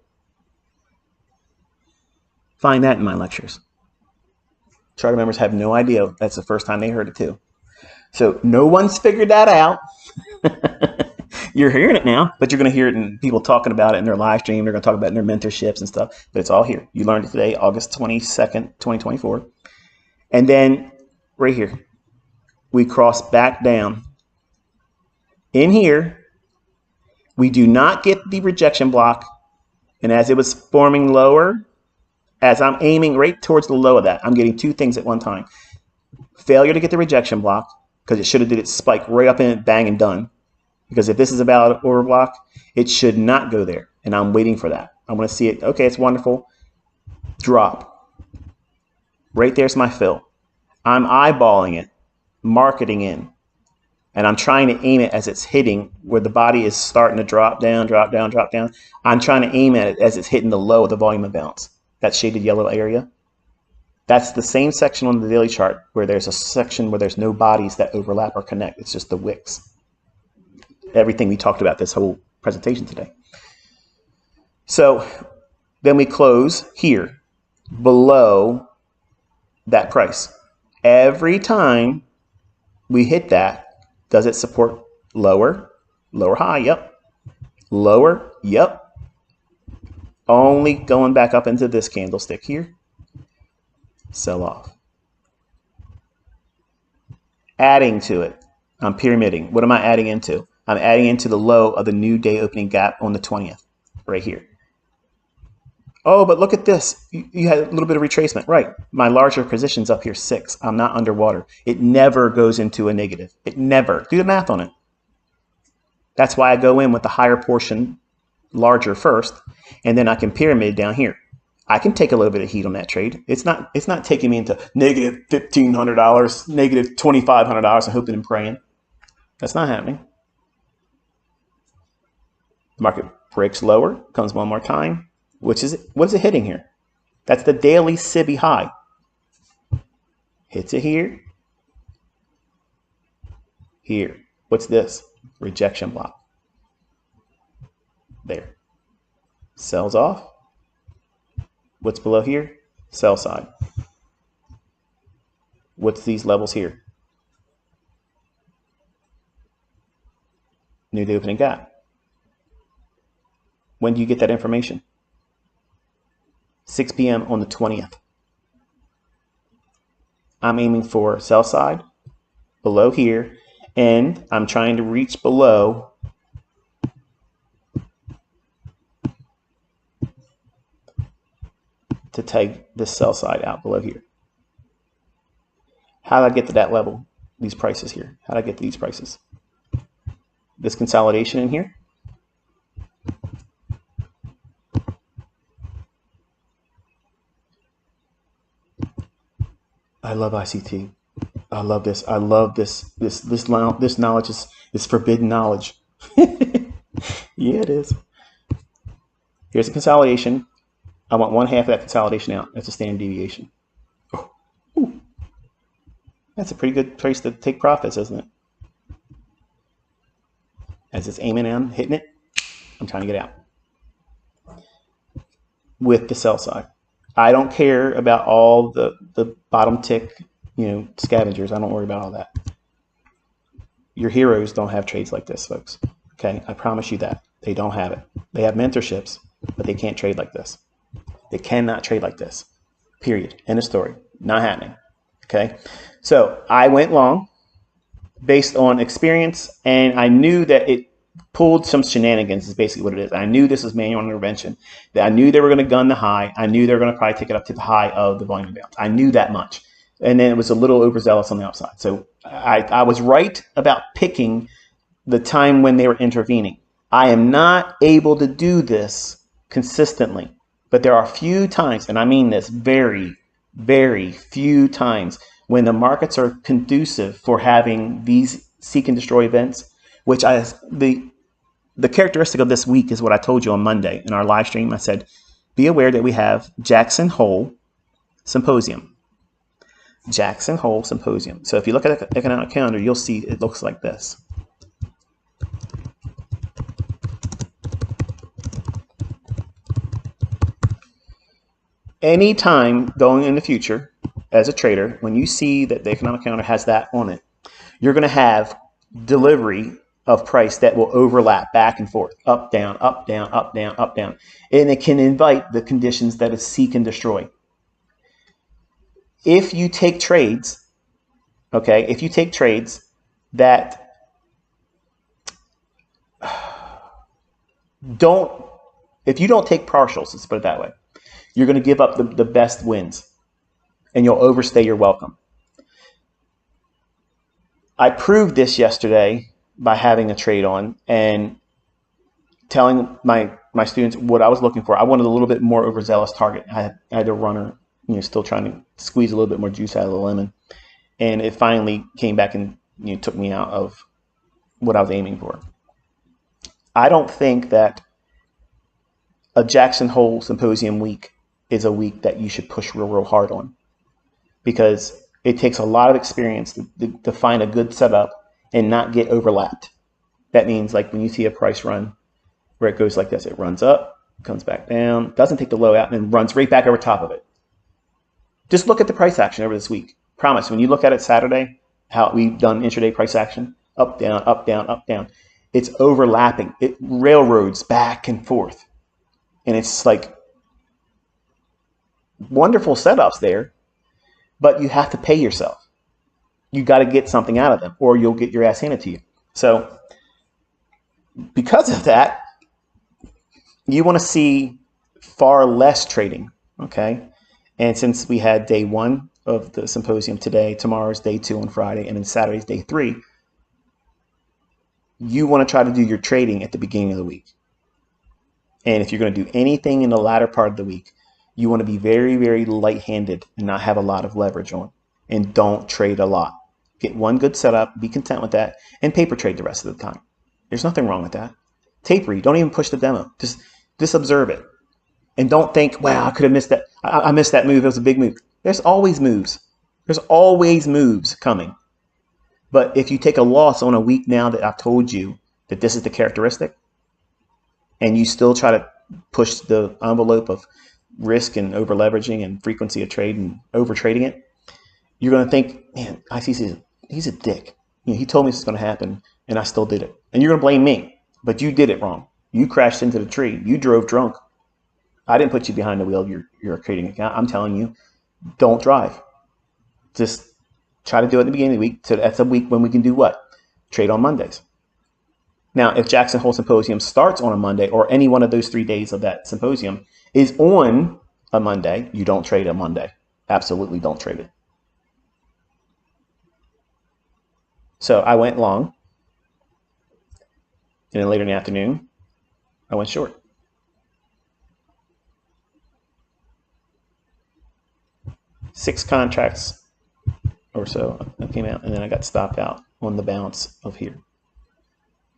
Find that in my lectures. Charter members have no idea. That's the first time they heard it too. So no one's figured that out. You're hearing it now, but you're going to hear it in people talking about it in their live stream. They're going to talk about it in their mentorships and stuff, but it's all here. You learned it today, August 22nd, 2024. And then right here, we cross back down. In here, we do not get the rejection block. And as it was forming lower, as I'm aiming right towards the low of that, I'm getting two things at one time. Failure to get the rejection block, because it should have did its spike right up in it, bang, and done. Because if this is a valid order block, it should not go there. And I'm waiting for that. I want to see it. Okay, it's wonderful. Drop. Right there's my fill. I'm eyeballing it, marketing in. And I'm trying to aim it as it's hitting where the body is starting to drop down, drop down, drop down. I'm trying to aim at it as it's hitting the low of the volume imbalance. That shaded yellow area. That's the same section on the daily chart where there's a section where there's no bodies that overlap or connect. It's just the wicks. Everything we talked about this whole presentation today. So then we close here below that price. Every time we hit that, does it support lower? Lower high, yep. Lower, yep. Only going back up into this candlestick here. Sell off. Adding to it. I'm pyramiding. What am I adding into? I'm adding into the low of the new day opening gap on the 20th, right here. Oh, but look at this. You had a little bit of retracement. Right. My larger position's up here 6. I'm not underwater. It never goes into a negative. It never. Do the math on it. That's why I go in with the higher portion larger first, and then I can pyramid down here. I can take a little bit of heat on that trade. It's not taking me into negative $1,500, negative $2,500 and hoping and praying. That's not happening. The market breaks lower, comes one more time. What is it hitting here? That's the daily SIBI high. Hits it here. Here. What's this? Rejection block. There. Sells off. What's below here? Sell side. What's these levels here? New day opening gap. When do you get that information? 6 p.m. on the 20th. I'm aiming for sell side below here, and I'm trying to reach below to take this sell side out below here. How did I get to that level? These prices here. How did I get to these prices? This consolidation in here. I love ICT. I love this. I love this. This knowledge is forbidden knowledge. Yeah, it is. Here's a consolidation. I want 1/2 of that consolidation out. That's a standard deviation. Oh, ooh. That's a pretty good place to take profits, isn't it? As it's aiming in, hitting it, I'm trying to get out with the sell side. I don't care about all the bottom tick, scavengers. I don't worry about all that. Your heroes don't have trades like this, folks. Okay, I promise you that. They don't have it. They have mentorships, but they can't trade like this. They cannot trade like this. Period. End of story. Not happening. Okay, so I went long based on experience, and I knew that it pulled some shenanigans is basically what it is. I knew this was manual intervention. That I knew they were going to gun the high. I knew they were going to probably take it up to the high of the volume imbalance. I knew that much. And then it was a little overzealous on the upside. So I was right about picking the time when they were intervening. I am not able to do this consistently, but there are few times, and I mean this very, very few times, when the markets are conducive for having these seek and destroy events, which the characteristic of this week is what I told you on Monday in our live stream. I said, be aware that we have Jackson Hole Symposium. Jackson Hole Symposium. So if you look at the economic calendar, you'll see it looks like this. Anytime going in the future as a trader, when you see that the economic calendar has that on it, you're going to have delivery of price that will overlap back and forth, up, down, up, down, up, down, up, down. And it can invite the conditions that is seek and destroy. If you take trades Okay, if you take trades that don't, if you don't take partials, let's put it that way, you're going to give up the best wins and you'll overstay your welcome. I proved this yesterday by having a trade on and telling my students what I was looking for. I wanted a little bit more overzealous target. I had a runner, still trying to squeeze a little bit more juice out of the lemon, and it finally came back and took me out of what I was aiming for. I don't think that a Jackson Hole Symposium week is a week that you should push real hard on, because it takes a lot of experience to find a good setup and not get overlapped. That means like when you see a price run where it goes like this, it runs up, comes back down, doesn't take the low out, and then runs right back over top of it. Just look at the price action over this week. Promise, when you look at it Saturday, how we've done intraday price action, up, down, up, down, up, down, it's overlapping. It railroads back and forth. And it's like wonderful setups there, but you have to pay yourself. You got to get something out of them or you'll get your ass handed to you. So because of that, you want to see far less trading, okay? And since we had day 1 of the symposium today, tomorrow's day 2 on Friday, and then Saturday's day 3, you want to try to do your trading at the beginning of the week. And if you're going to do anything in the latter part of the week, you want to be very, very light-handed and not have a lot of leverage on. And don't trade a lot. Get one good setup, be content with that, and paper trade the rest of the time. There's nothing wrong with that. Tapery, don't even push the demo. Just observe it. And don't think, wow, I could have missed that. I missed that move. It was a big move. There's always moves. There's always moves coming. But if you take a loss on a week now that I've told you that this is the characteristic, and you still try to push the envelope of risk and over leveraging and frequency of trade and over trading it, you're going to think, man, ICC, he's a dick. He told me this is going to happen and I still did it. And you're going to blame me, but you did it wrong. You crashed into the tree. You drove drunk. I didn't put you behind the wheel of your trading account. I'm telling you, don't drive. Just try to do it at the beginning of the week. So that's a week when we can do what? Trade on Mondays. Now, if Jackson Hole Symposium starts on a Monday or any one of those 3 days of that symposium is on a Monday, you don't trade a Monday. Absolutely don't trade it. So I went long, and then later in the afternoon, I went short. Six contracts or so I came out, and then I got stopped out on the bounce of here.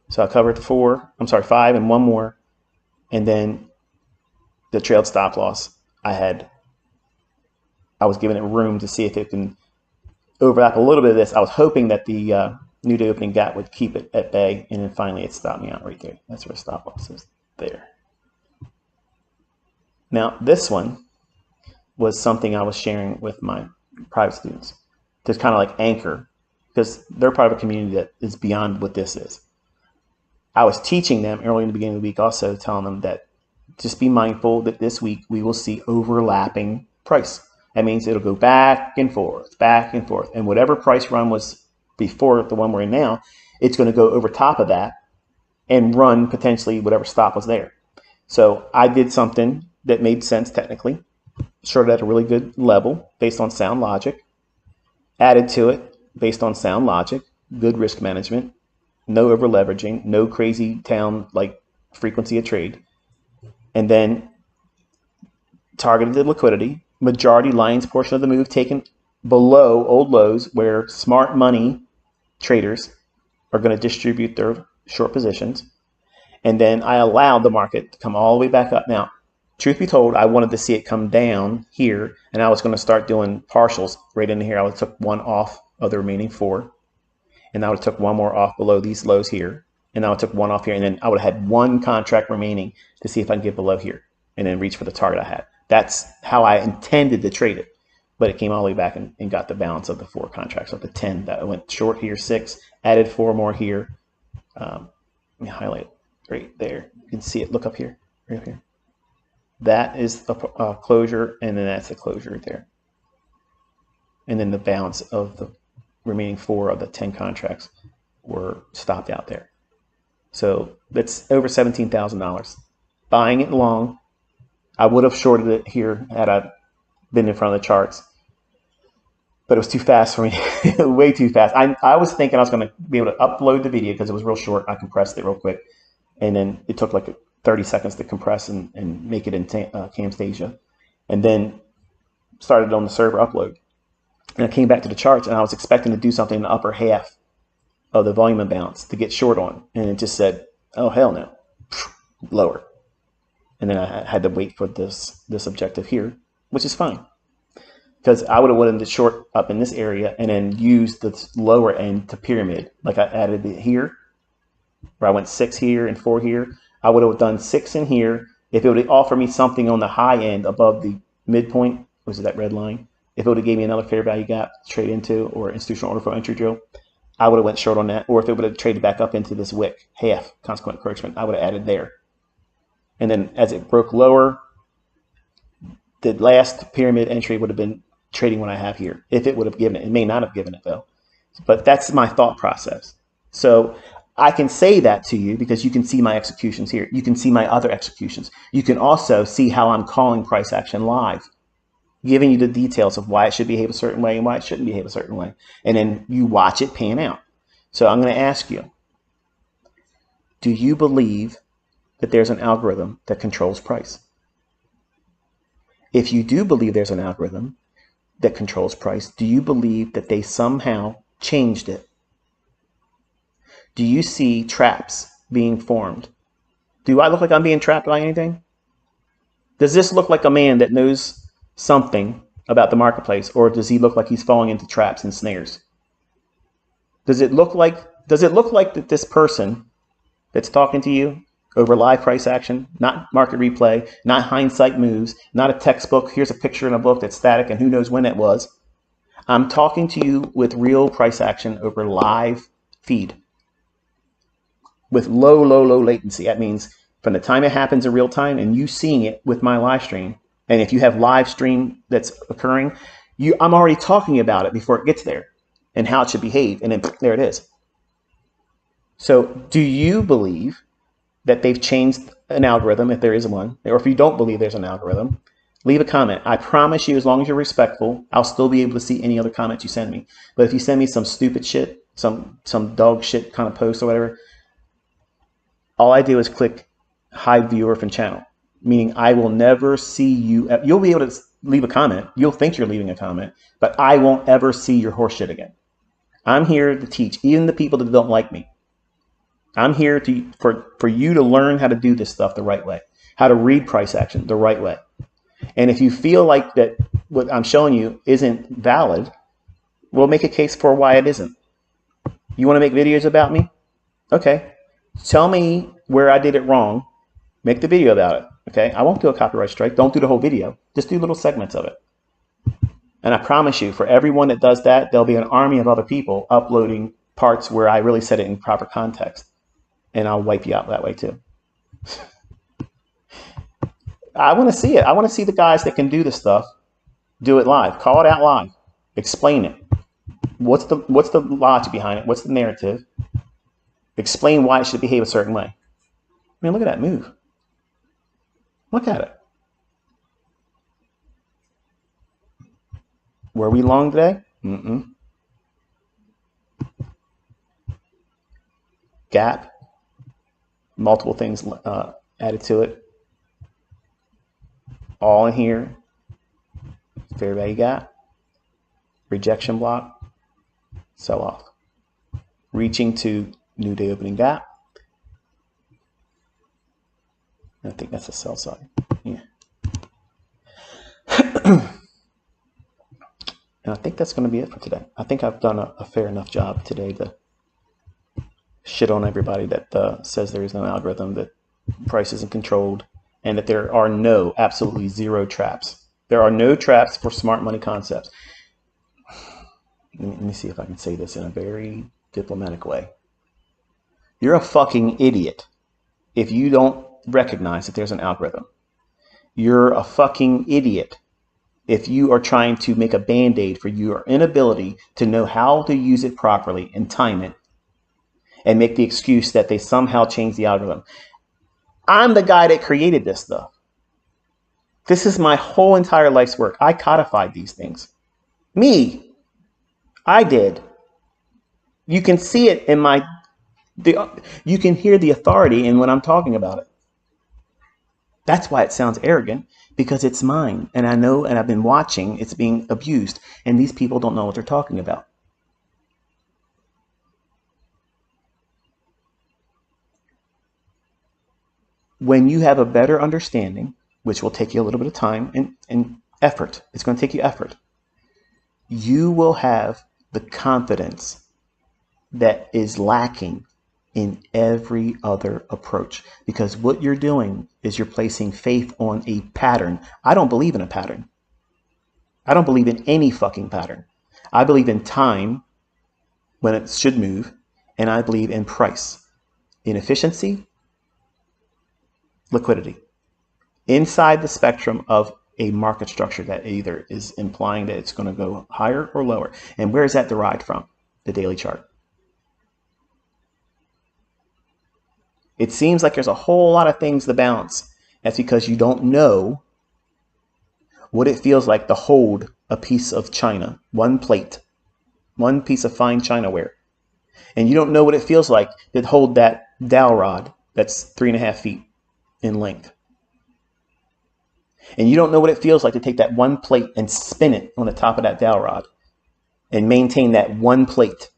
So I covered 5 and one more, and then the trailed stop loss. I was giving it room to see if it can overlap a little bit of this. I was hoping that the new day opening gap would keep it at bay, and then finally it stopped me out right there. That's where stop loss is there. Now this one was something I was sharing with my private students to kind of like anchor, because they're part of a community that is beyond what this is. I was teaching them early in the beginning of the week, also telling them that just be mindful that this week we will see overlapping price. That means it'll go back and forth. And whatever price run was before the one we're in now, it's going to go over top of that and run potentially whatever stop was there. So I did something that made sense technically, started at a really good level based on sound logic, added to it based on sound logic, good risk management, no over leveraging, no crazy town like frequency of trade, and then targeted the liquidity, majority lion's portion of the move taken below old lows where smart money traders are going to distribute their short positions. And then I allowed the market to come all the way back up. Now, truth be told, I wanted to see it come down here, and I was going to start doing partials right in here. I would have took one off of the remaining 4, and I would have took one more off below these lows here, and I would have took one off here, and then I would have had one contract remaining to see if I can get below here and then reach for the target I had. That's how I intended to trade it, but it came all the way back and got the balance of the 4 contracts, of the 10 that went short here, 6, added 4 more here. Let me highlight it right there. You can see it. Look up here, right here. That is a closure, and then that's a closure right there. And then the balance of the remaining 4 of the 10 contracts were stopped out there. So that's over $17,000. Buying it long, I would have shorted it here had I been in front of the charts, but it was too fast for me, way too fast. I was thinking I was going to be able to upload the video because it was real short. I compressed it real quick, and then it took like 30 seconds to compress and make it in Camtasia, and then started on the server upload. And I came back to the charts, and I was expecting to do something in the upper half of the volume imbalance to get short on, and it just said, "Oh hell no," lower. And then I had to wait for this objective here, which is fine, because I would have wanted the short up in this area and then used the lower end to pyramid. Like I added it here, where I went 6 here and 4 here. I would have done 6 in here. If it would have offered me something on the high end above the midpoint, which is that red line, if it would have gave me another fair value gap to trade into or institutional order flow entry drill, I would have went short on that. Or if it would have traded back up into this wick, half consequent encroachment, I would have added there. And then as it broke lower, the last pyramid entry would have been trading what I have here. If it would have given it. It may not have given it though. But that's my thought process. So I can say that to you because you can see my executions here. You can see my other executions. You can also see how I'm calling price action live, giving you the details of why it should behave a certain way and why it shouldn't behave a certain way. And then you watch it pan out. So I'm going to ask you, do you believe that there's an algorithm that controls price? If you do believe there's an algorithm that controls price, do you believe that they somehow changed it? Do you see traps being formed? Do I look like I'm being trapped by anything? Does this look like a man that knows something about the marketplace, or does he look like he's falling into traps and snares? Does it look like that this person that's talking to you over live price action, not market replay, not hindsight moves, not a textbook, here's a picture in a book that's static and who knows when it was. I'm talking to you with real price action over live feed with low latency. That means from the time it happens in real time and you seeing it with my live stream, and if you have live stream that's occurring, I'm already talking about it before it gets there and how it should behave, and then there it is. So do you believe that they've changed an algorithm, if there is one, or if you don't believe there's an algorithm, leave a comment. I promise you, as long as you're respectful, I'll still be able to see any other comments you send me. But if you send me some stupid shit, some dog shit kind of post or whatever, all I do is click hide viewer from channel, meaning I will never see you. You'll be able to leave a comment. You'll think you're leaving a comment, but I won't ever see your horse shit again. I'm here to teach even the people that don't like me. I'm here for you to learn how to do this stuff the right way, how to read price action the right way. And if you feel like that what I'm showing you isn't valid, we'll make a case for why it isn't. You want to make videos about me? Okay. Tell me where I did it wrong. Make the video about it. Okay. I won't do a copyright strike. Don't do the whole video. Just do little segments of it. And I promise you, for everyone that does that, there'll be an army of other people uploading parts where I really said it in proper context. And I'll wipe you out that way too. I want to see it. I want to see the guys that can do this stuff do it live. Call it out live. Explain it. What's the logic behind it? What's the narrative? Explain why it should behave a certain way. I mean, look at that move. Look at it. Were we long today? Gap. Multiple things added to it. All in here. Fair value gap. Rejection block. Sell off. Reaching to new day opening gap. I think that's a sell side. Yeah. And I think that's going to be it for today. I think I've done a fair enough job today to shit on everybody that says there is no algorithm, that price isn't controlled, and that there are absolutely zero traps. There are no traps for smart money concepts. Let me see if I can say this in a very diplomatic way. You're a fucking idiot if you don't recognize that there's an algorithm. You're a fucking idiot if you are trying to make a band-aid for your inability to know how to use it properly and time it and make the excuse that they somehow changed the algorithm. I'm the guy that created this stuff. This is my whole entire life's work. I codified these things. Me. I did. You can see it in you can hear the authority in when I'm talking about it. That's why it sounds arrogant, because it's mine. And I know, and I've been watching, it's being abused. And these people don't know what they're talking about. When you have a better understanding, which will take you a little bit of time and effort, it's going to take you effort, you will have the confidence that is lacking in every other approach, because what you're doing is you're placing faith on a pattern. I don't believe in a pattern. I don't believe in any fucking pattern. I believe in time when it should move, and I believe in price, in efficiency, liquidity, inside the spectrum of a market structure that either is implying that it's going to go higher or lower. And where is that derived from? The daily chart. It seems like there's a whole lot of things to balance. That's because you don't know what it feels like to hold a piece of china, one plate, one piece of fine chinaware. And you don't know what it feels like to hold that dowel rod that's 3.5 feet in length. And you don't know what it feels like to take that one plate and spin it on the top of that dowel rod and maintain that one plate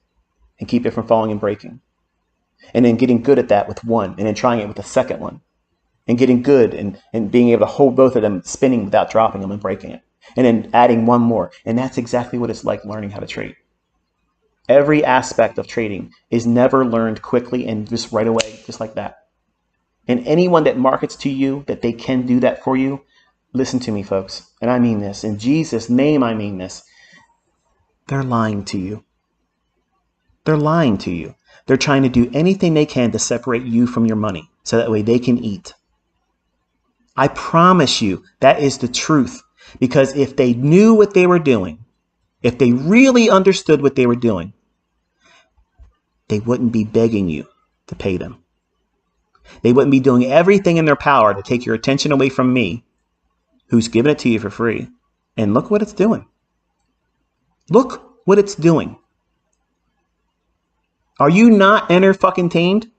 and keep it from falling and breaking. And then getting good at that with one, and then trying it with the second one, and getting good and being able to hold both of them spinning without dropping them and breaking it, and then adding one more. And that's exactly what it's like learning how to trade. Every aspect of trading is never learned quickly and just right away, just like that. And anyone that markets to you that they can do that for you, listen to me, folks, and I mean this. In Jesus' name, I mean this. They're lying to you. They're lying to you. They're trying to do anything they can to separate you from your money so that way they can eat. I promise you that is the truth. Because if they knew what they were doing, if they really understood what they were doing, they wouldn't be begging you to pay them. They wouldn't be doing everything in their power to take your attention away from me, who's giving it to you for free. And look what it's doing. Look what it's doing. Are you not enter-fucking-tamed?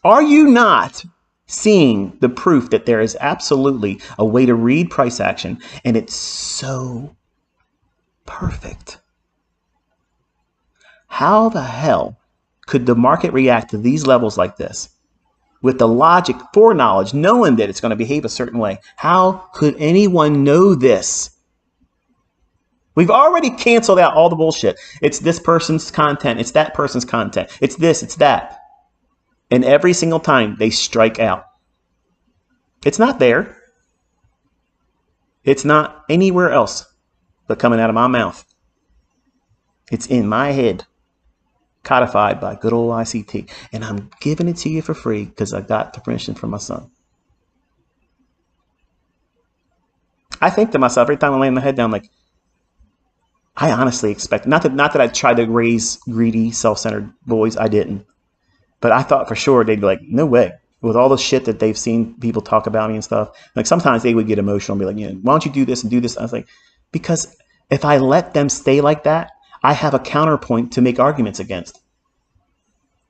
Are you not seeing the proof that there is absolutely a way to read price action, and it's so perfect? How the hell could the market react to these levels like this with the logic, foreknowledge, knowing that it's going to behave a certain way? How could anyone know this? We've already canceled out all the bullshit. It's this person's content. It's that person's content. It's this, it's that. And every single time they strike out. It's not there. It's not anywhere else but coming out of my mouth. It's in my head, codified by good old ICT. And I'm giving it to you for free because I got the permission from my son. I think to myself every time I lay my head down, like, I honestly expect, not that I tried to raise greedy, self-centered boys. I didn't. But I thought for sure they'd be like, no way. With all the shit that they've seen people talk about me and stuff. Like sometimes they would get emotional and be like, yeah, why don't you do this and do this? I was like, because if I let them stay like that, I have a counterpoint to make arguments against.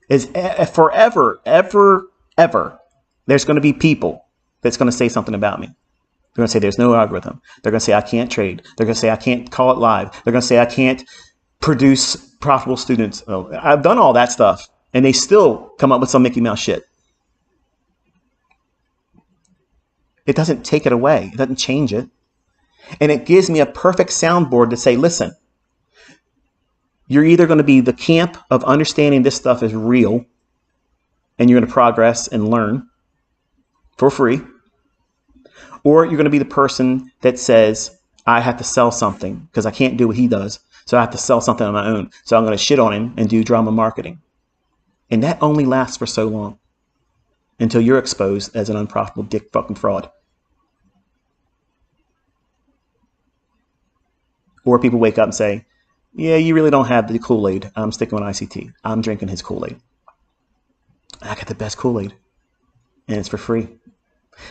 Is forever, ever, there's going to be people that's going to say something about me. They're going to say there's no algorithm. They're going to say I can't trade. They're going to say I can't call it live. They're going to say I can't produce profitable students. Oh, I've done all that stuff, and they still come up with some Mickey Mouse shit. It doesn't take it away. It doesn't change it. And it gives me a perfect soundboard to say, listen, you're either going to be the camp of understanding this stuff is real, and you're going to progress and learn for free, or you're going to be the person that says, I have to sell something because I can't do what he does. So I have to sell something on my own. So I'm going to shit on him and do drama marketing. And that only lasts for so long until you're exposed as an unprofitable dick fucking fraud. Or people wake up and say, yeah, you really don't have the Kool-Aid. I'm sticking with ICT. I'm drinking his Kool-Aid. I got the best Kool-Aid, and it's for free.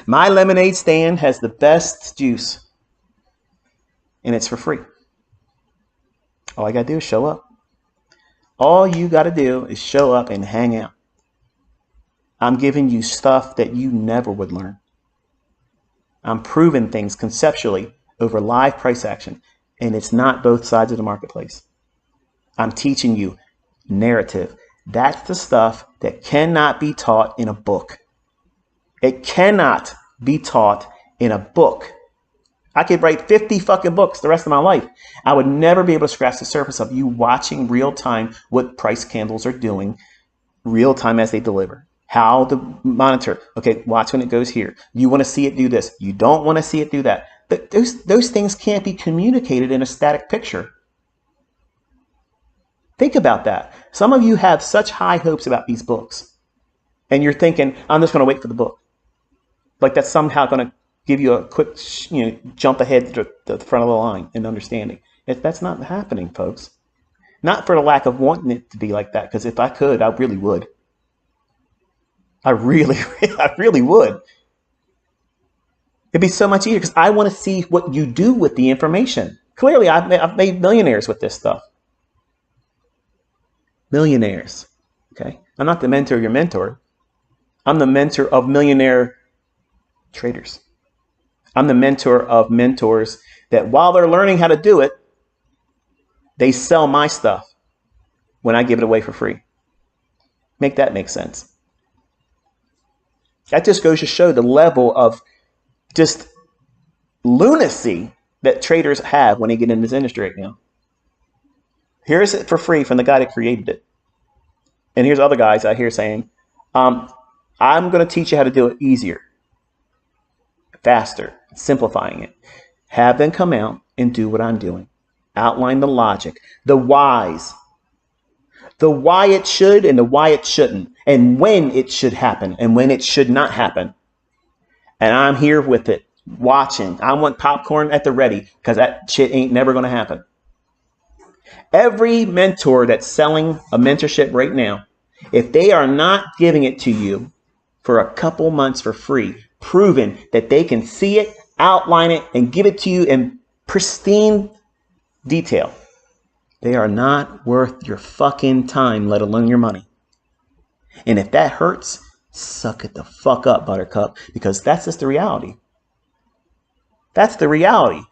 My lemonade stand has the best juice, and it's for free. All I got to do is show up. All you got to do is show up and hang out. I'm giving you stuff that you never would learn. I'm proving things conceptually over live price action, and it's not both sides of the marketplace. I'm teaching you narrative. That's the stuff that cannot be taught in a book. It cannot be taught in a book. I could write 50 fucking books the rest of my life. I would never be able to scratch the surface of you watching real time what price candles are doing real time as they deliver. How to monitor. Okay, watch when it goes here. You want to see it do this. You don't want to see it do that. But those things can't be communicated in a static picture. Think about that. Some of you have such high hopes about these books. And you're thinking, I'm just going to wait for the book. Like that's somehow going to give you a quick jump ahead to the front of the line in understanding. That's not happening, folks. Not for the lack of wanting it to be like that, because if I could, I really would. I really would. It'd be so much easier because I want to see what you do with the information. Clearly, I've made millionaires with this stuff. Millionaires. Okay? I'm not the mentor of your mentor. I'm the mentor of millionaire traders. I'm the mentor of mentors that while they're learning how to do it, they sell my stuff when I give it away for free. Make that make sense. That just goes to show the level of just lunacy that traders have when they get in this industry right now. Here's it for free from the guy that created it. And here's other guys out here saying, I'm going to teach you how to do it easier, faster, simplifying it. Have them come out and do what I'm doing. Outline the logic, the whys, the why it should and the why it shouldn't, and when it should happen and when it should not happen. And I'm here with it, watching. I want popcorn at the ready because that shit ain't never going to happen. Every mentor that's selling a mentorship right now, if they are not giving it to you for a couple months for free, proving that they can see it, outline it, and give it to you in pristine detail, they are not worth your fucking time, let alone your money. And if that hurts, suck it the fuck up, Buttercup, because that's just the reality. That's the reality.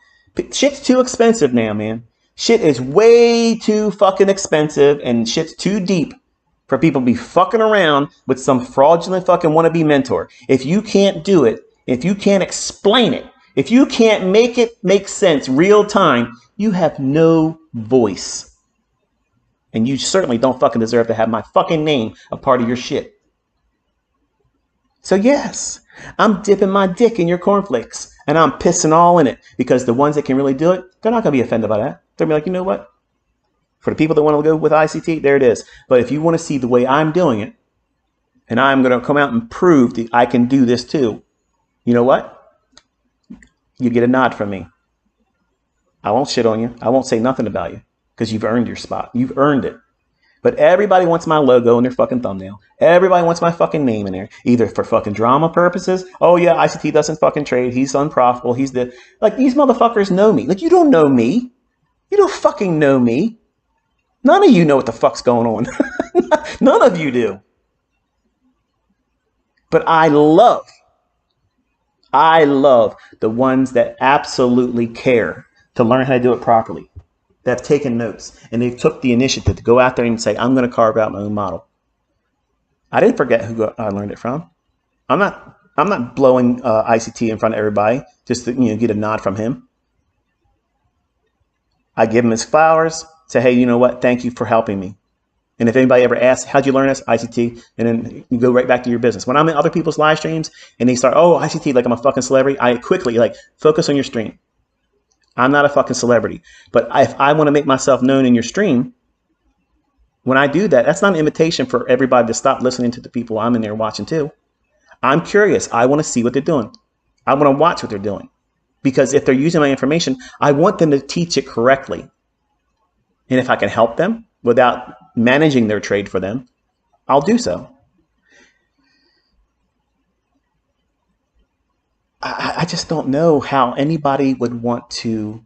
Shit's too expensive now, man. Shit is way too fucking expensive and shit's too deep for people to be fucking around with some fraudulent fucking wannabe mentor. If you can't do it, if you can't explain it, if you can't make it make sense real time, you have no voice. And you certainly don't fucking deserve to have my fucking name a part of your shit. So yes, I'm dipping my dick in your cornflakes and I'm pissing all in it because the ones that can really do it, they're not going to be offended by that. They'll be like, you know what? For the people that want to go with ICT, there it is. But if you want to see the way I'm doing it, and I'm going to come out and prove that I can do this too, you know what? You get a nod from me. I won't shit on you. I won't say nothing about you because you've earned your spot. You've earned it. But everybody wants my logo in their fucking thumbnail. Everybody wants my fucking name in there, either for fucking drama purposes. Oh yeah, ICT doesn't fucking trade. He's unprofitable. He's the, like, these motherfuckers know me. Like, you don't know me. You don't fucking know me. None of you know what the fuck's going on. None of you do. But I love the ones that absolutely care to learn how to do it properly, that have taken notes, and they've took the initiative to go out there and say, I'm going to carve out my own model. I didn't forget who I learned it from. I'm not blowing ICT in front of everybody just to get a nod from him. I give him his flowers, say, hey, you know what? Thank you for helping me. And if anybody ever asks, how'd you learn this? ICT. And then you go right back to your business. When I'm in other people's live streams and they start, oh, ICT, like I'm a fucking celebrity, I quickly focus on your stream. I'm not a fucking celebrity. But if I want to make myself known in your stream, when I do that, that's not an invitation for everybody to stop listening to the people I'm in there watching too. I'm curious. I want to see what they're doing. I want to watch what they're doing. because if they're using my information, I want them to teach it correctly. And if I can help them without managing their trade for them, I'll do so. I just don't know how anybody would want to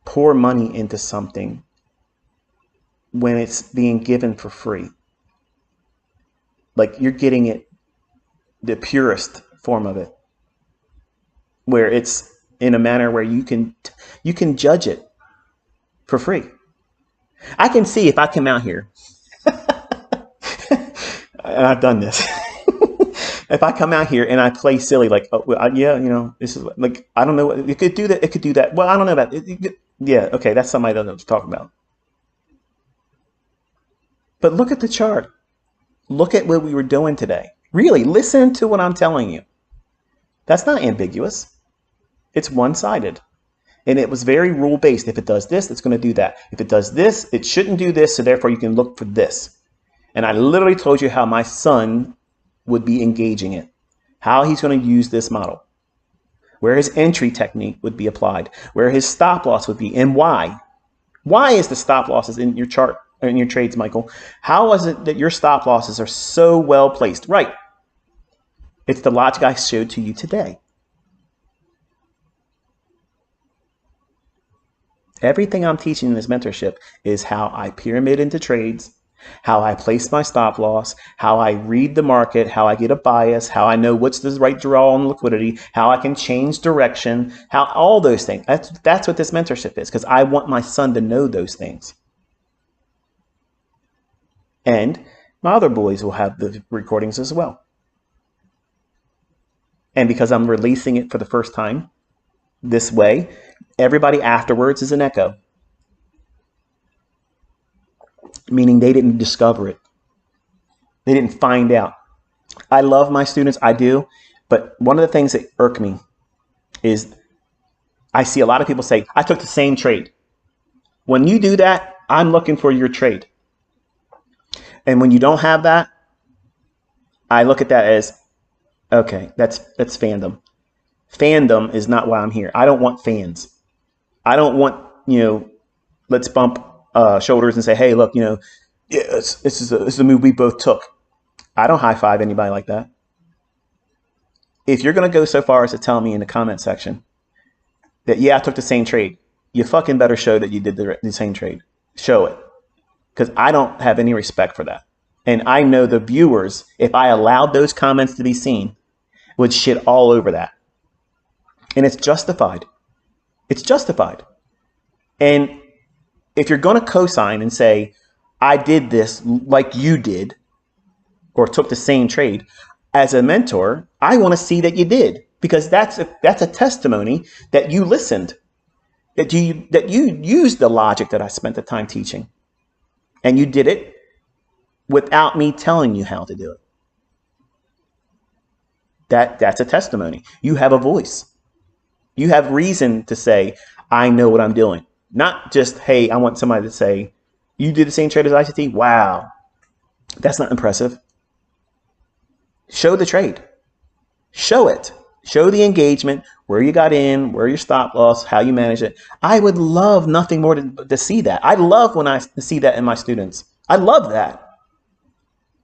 pour money into something when it's being given for free. Like, you're getting it, the purest form of it, where it's in a manner where you can judge it for free. I can see if I come out here, and I've done this. If I come out here and I play silly, like, this is like, I don't know, it could do that, it could do that. Well, I don't know about it. Yeah, okay, that's somebody that knows what to talk about. But look at the chart. Look at what we were doing today. Really, listen to what I'm telling you. That's not ambiguous. It's one-sided. And it was very rule-based. If it does this, it's going to do that. If it does this, it shouldn't do this, so therefore you can look for this. And I literally told you how my son would be engaging it, how he's going to use this model, where his entry technique would be applied, where his stop loss would be, and why. Why is the stop losses in your chart, in your trades, Michael? How is it that your stop losses are so well placed? Right. It's the logic I showed to you today. Everything I'm teaching in this mentorship is how I pyramid into trades, how I place my stop loss, how I read the market, how I get a bias, how I know what's the right draw on liquidity, how I can change direction, how all those things. That's what this mentorship is, because I want my son to know those things. And my other boys will have the recordings as well. And because I'm releasing it for the first time this way, everybody afterwards is an echo. Meaning they didn't discover it. They didn't find out. I love my students, I do. But one of the things that irk me is I see a lot of people say, I took the same trade. When you do that, I'm looking for your trade. And when you don't have that, I look at that as, okay, that's fandom. Fandom is not why I'm here. I don't want fans. I don't want, let's bump shoulders and say, hey, look, this is a move we both took. I don't high five anybody like that. If you're going to go so far as to tell me in the comment section that, yeah, I took the same trade, you fucking better show that you did the same trade. Show it. Because I don't have any respect for that. And I know the viewers, if I allowed those comments to be seen, would shit all over that. And it's justified. It's justified. And if you're going to co-sign and say, I did this like you did, or took the same trade, as a mentor, I want to see that you did, because that's a testimony that you listened, that you used the logic that I spent the time teaching, and you did it without me telling you how to do it. That's a testimony. You have a voice. You have reason to say, I know what I'm doing. Not just, hey, I want somebody to say, you did the same trade as ICT? Wow. That's not impressive. Show the trade. Show it. Show the engagement, where you got in, where your stop loss, how you manage it. I would love nothing more to see that. I love when I see that in my students. I love that.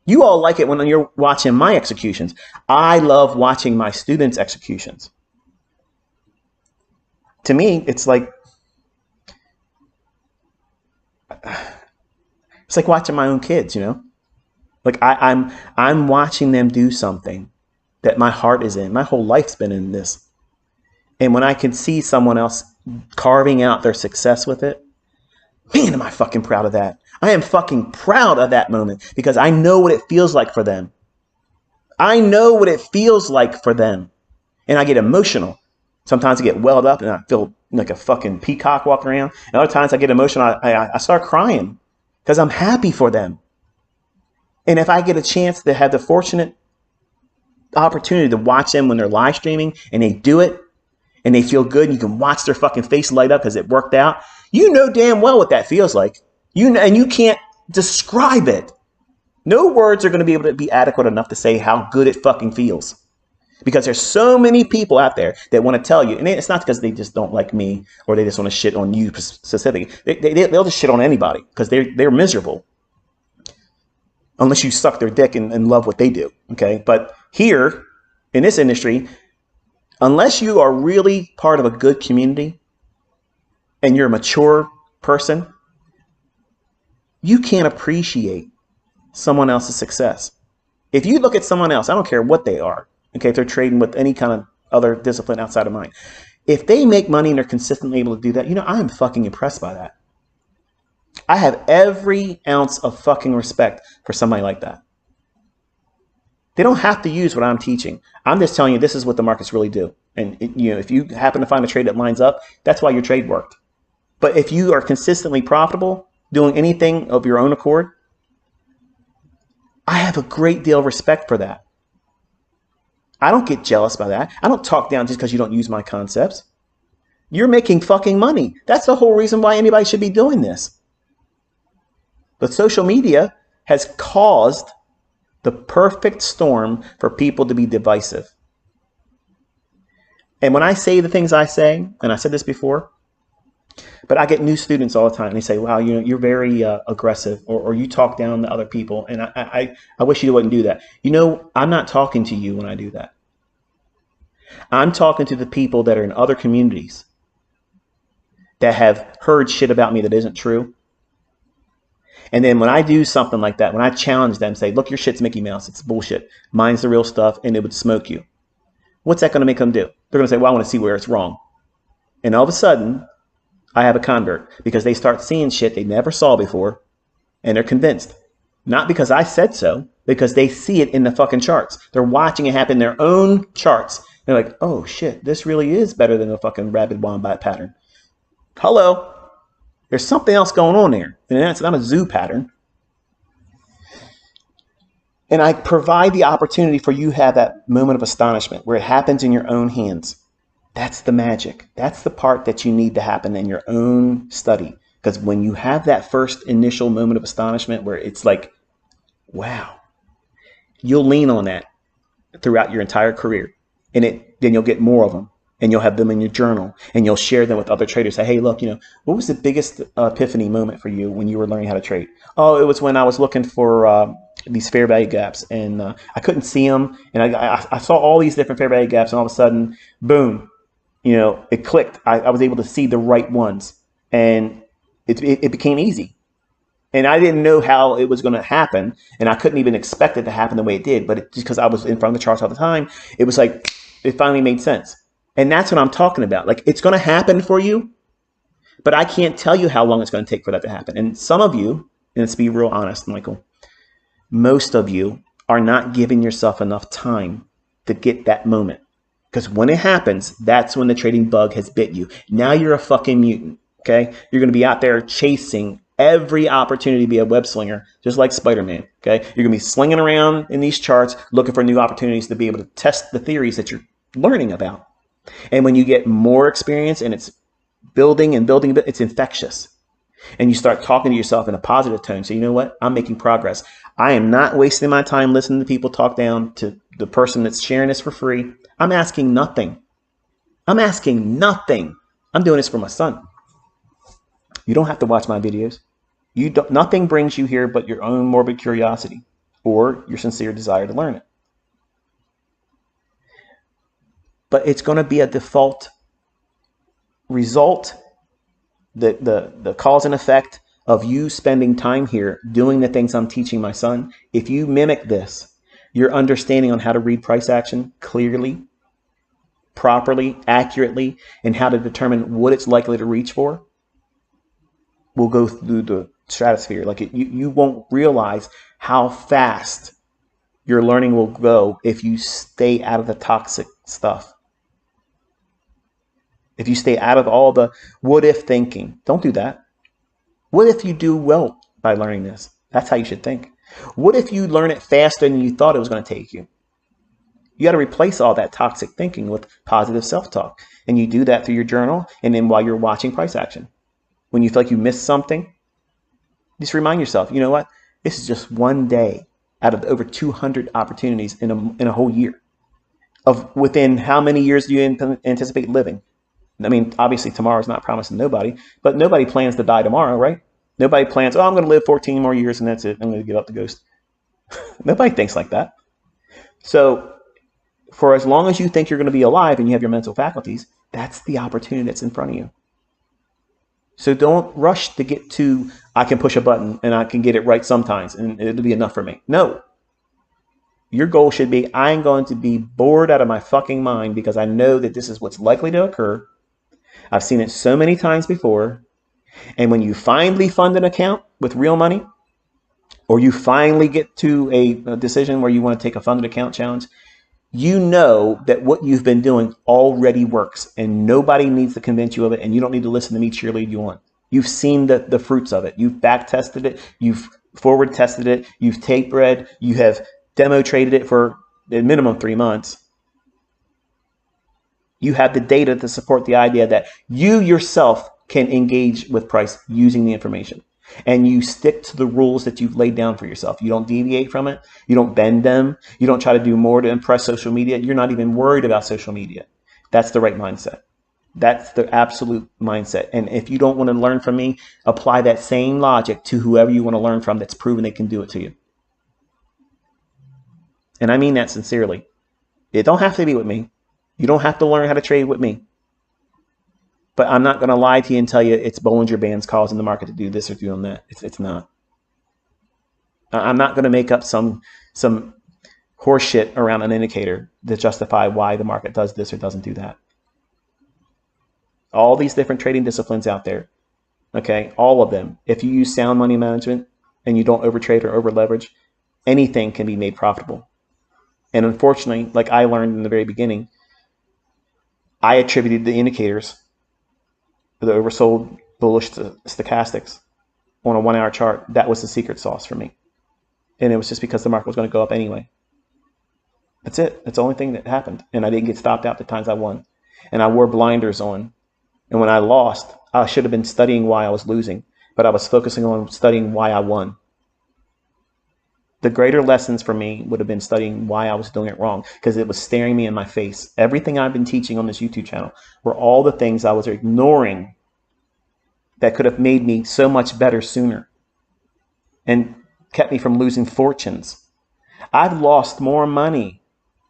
You all like it when you're watching my executions. I love watching my students' executions. To me, it's like watching my own kids, Like I'm watching them do something that my heart is in. My whole life's been in this. And when I can see someone else carving out their success with it, man, am I fucking proud of that. I am fucking proud of that moment, because I know what it feels like for them. I know what it feels like for them. And I get emotional. Sometimes I get welled up and I feel like a fucking peacock walking around. And other times I get emotional. I start crying because I'm happy for them. And if I get a chance to have the fortunate opportunity to watch them when they're live streaming and they do it and they feel good, and you can watch their fucking face light up because it worked out, you know damn well what that feels like. And you can't describe it. No words are going to be able to be adequate enough to say how good it fucking feels. Because there's so many people out there that want to tell you, and it's not because they just don't like me or they just want to shit on you specifically. They'll just shit on anybody because they're miserable. Unless you suck their dick and love what they do. Okay. But here in this industry, unless you are really part of a good community and you're a mature person, you can't appreciate someone else's success. If you look at someone else, I don't care what they are, okay, if they're trading with any kind of other discipline outside of mine, if they make money and they're consistently able to do that, I'm fucking impressed by that. I have every ounce of fucking respect for somebody like that. They don't have to use what I'm teaching. I'm just telling you this is what the markets really do. And if you happen to find a trade that lines up, that's why your trade worked. But if you are consistently profitable, doing anything of your own accord, I have a great deal of respect for that. I don't get jealous by that. I don't talk down just because you don't use my concepts. You're making fucking money. That's the whole reason why anybody should be doing this. But social media has caused the perfect storm for people to be divisive. And when I say the things I say, and I said this before, but I get new students all the time. And they say, wow, you're very aggressive, or you talk down to other people. And I wish you wouldn't do that. I'm not talking to you when I do that. I'm talking to the people that are in other communities that have heard shit about me that isn't true. And then when I do something like that, when I challenge them, say, look, your shit's Mickey Mouse. It's bullshit. Mine's the real stuff, and it would smoke you. What's that going to make them do? They're going to say, well, I want to see where it's wrong. And all of a sudden, I have a convert because they start seeing shit they never saw before, and they're convinced. Not because I said so, because they see it in the fucking charts. They're watching it happen in their own charts. They're like, oh shit, this really is better than a fucking rapid wombat pattern. Hello. There's something else going on there. And that's not a zoo pattern. And I provide the opportunity for you to have that moment of astonishment where it happens in your own hands. That's the magic. That's the part that you need to happen in your own study. Because when you have that first initial moment of astonishment where it's like, wow, you'll lean on that throughout your entire career. And then you'll get more of them. And you'll have them in your journal. And you'll share them with other traders. Say, hey, look, what was the biggest epiphany moment for you when you were learning how to trade? Oh, it was when I was looking for these fair value gaps. And I couldn't see them. And I saw all these different fair value gaps. And all of a sudden, boom. It clicked. I was able to see the right ones, and it became easy. And I didn't know how it was going to happen, and I couldn't even expect it to happen the way it did. But just because I was in front of the charts all the time, it was like it finally made sense. And that's what I'm talking about. Like, it's going to happen for you, but I can't tell you how long it's going to take for that to happen. And some of you, and let's be real honest, Michael, most of you are not giving yourself enough time to get that moment. Because when it happens, that's when the trading bug has bit you. Now you're a fucking mutant, okay? You're going to be out there chasing every opportunity to be a web slinger, just like Spider-Man, okay? You're going to be slinging around in these charts, looking for new opportunities to be able to test the theories that you're learning about. And when you get more experience and it's building and building, it's infectious. And you start talking to yourself in a positive tone. So you know what? I'm making progress. I am not wasting my time listening to people talk down to the person that's sharing this for free. I'm asking nothing. I'm doing this for my son. You don't have to watch my videos. Nothing brings you here but your own morbid curiosity or your sincere desire to learn it. But it's going to be a default result, the cause and effect of you spending time here doing the things I'm teaching my son. If you mimic this, your understanding on how to read price action clearly, properly, accurately, and how to determine what it's likely to reach for will go through the stratosphere. Like you won't realize how fast your learning will go if you stay out of the toxic stuff. If you stay out of all the what if thinking. Don't do that. What if you do well by learning this? That's how you should think. What if you learn it faster than you thought it was going to take you? You got to replace all that toxic thinking with positive self-talk. And you do that through your journal and then while you're watching price action. When you feel like you missed something, just remind yourself, you know what? This is just one day out of over 200 opportunities in a whole year. of within how many years do you anticipate living? I mean, obviously tomorrow's not promising nobody, but nobody plans to die tomorrow, right? Nobody plans, oh, I'm going to live 14 more years and that's it. I'm going to give up the ghost. Nobody thinks like that. So for as long as you think you're going to be alive and you have your mental faculties, that's the opportunity that's in front of you. So don't rush to get to, I can push a button and I can get it right sometimes and it'll be enough for me. No. Your goal should be, I'm going to be bored out of my fucking mind because I know that this is what's likely to occur. I've seen it so many times before. And when you finally fund an account with real money, or you finally get to a decision where you want to take a funded account challenge, you know that what you've been doing already works and nobody needs to convince you of it, and you don't need to listen to me cheerlead you on. You've seen the fruits of it. You've back tested it. You've forward tested it. You've tape read. You have demo traded it for a minimum 3 months. You have the data to support the idea that you yourself can engage with price using the information. And you stick to the rules that you've laid down for yourself. You don't deviate from it. You don't bend them. You don't try to do more to impress social media. You're not even worried about social media. That's the right mindset. That's the absolute mindset. And if you don't want to learn from me, apply that same logic to whoever you want to learn from that's proven they can do it to you. And I mean that sincerely. It don't have to be with me. You don't have to learn how to trade with me. But I'm not going to lie to you and tell you it's Bollinger Bands causing the market to do this or doing that. It's not. I'm not going to make up some horse shit around an indicator to justify why the market does this or doesn't do that. All these different trading disciplines out there, okay, all of them. If you use sound money management and you don't overtrade or over leverage, anything can be made profitable. And unfortunately, like I learned in the very beginning, I attributed the indicators, the oversold bullish stochastics on a 1 hour chart. That was the secret sauce for me. And it was just because the market was going to go up anyway. That's it. That's the only thing that happened. And I didn't get stopped out the times I won. And I wore blinders on. And when I lost, I should have been studying why I was losing, but I was focusing on studying why I won. The greater lessons for me would have been studying why I was doing it wrong, because it was staring me in my face. Everything I've been teaching on this YouTube channel were all the things I was ignoring that could have made me so much better sooner and kept me from losing fortunes. I've lost more money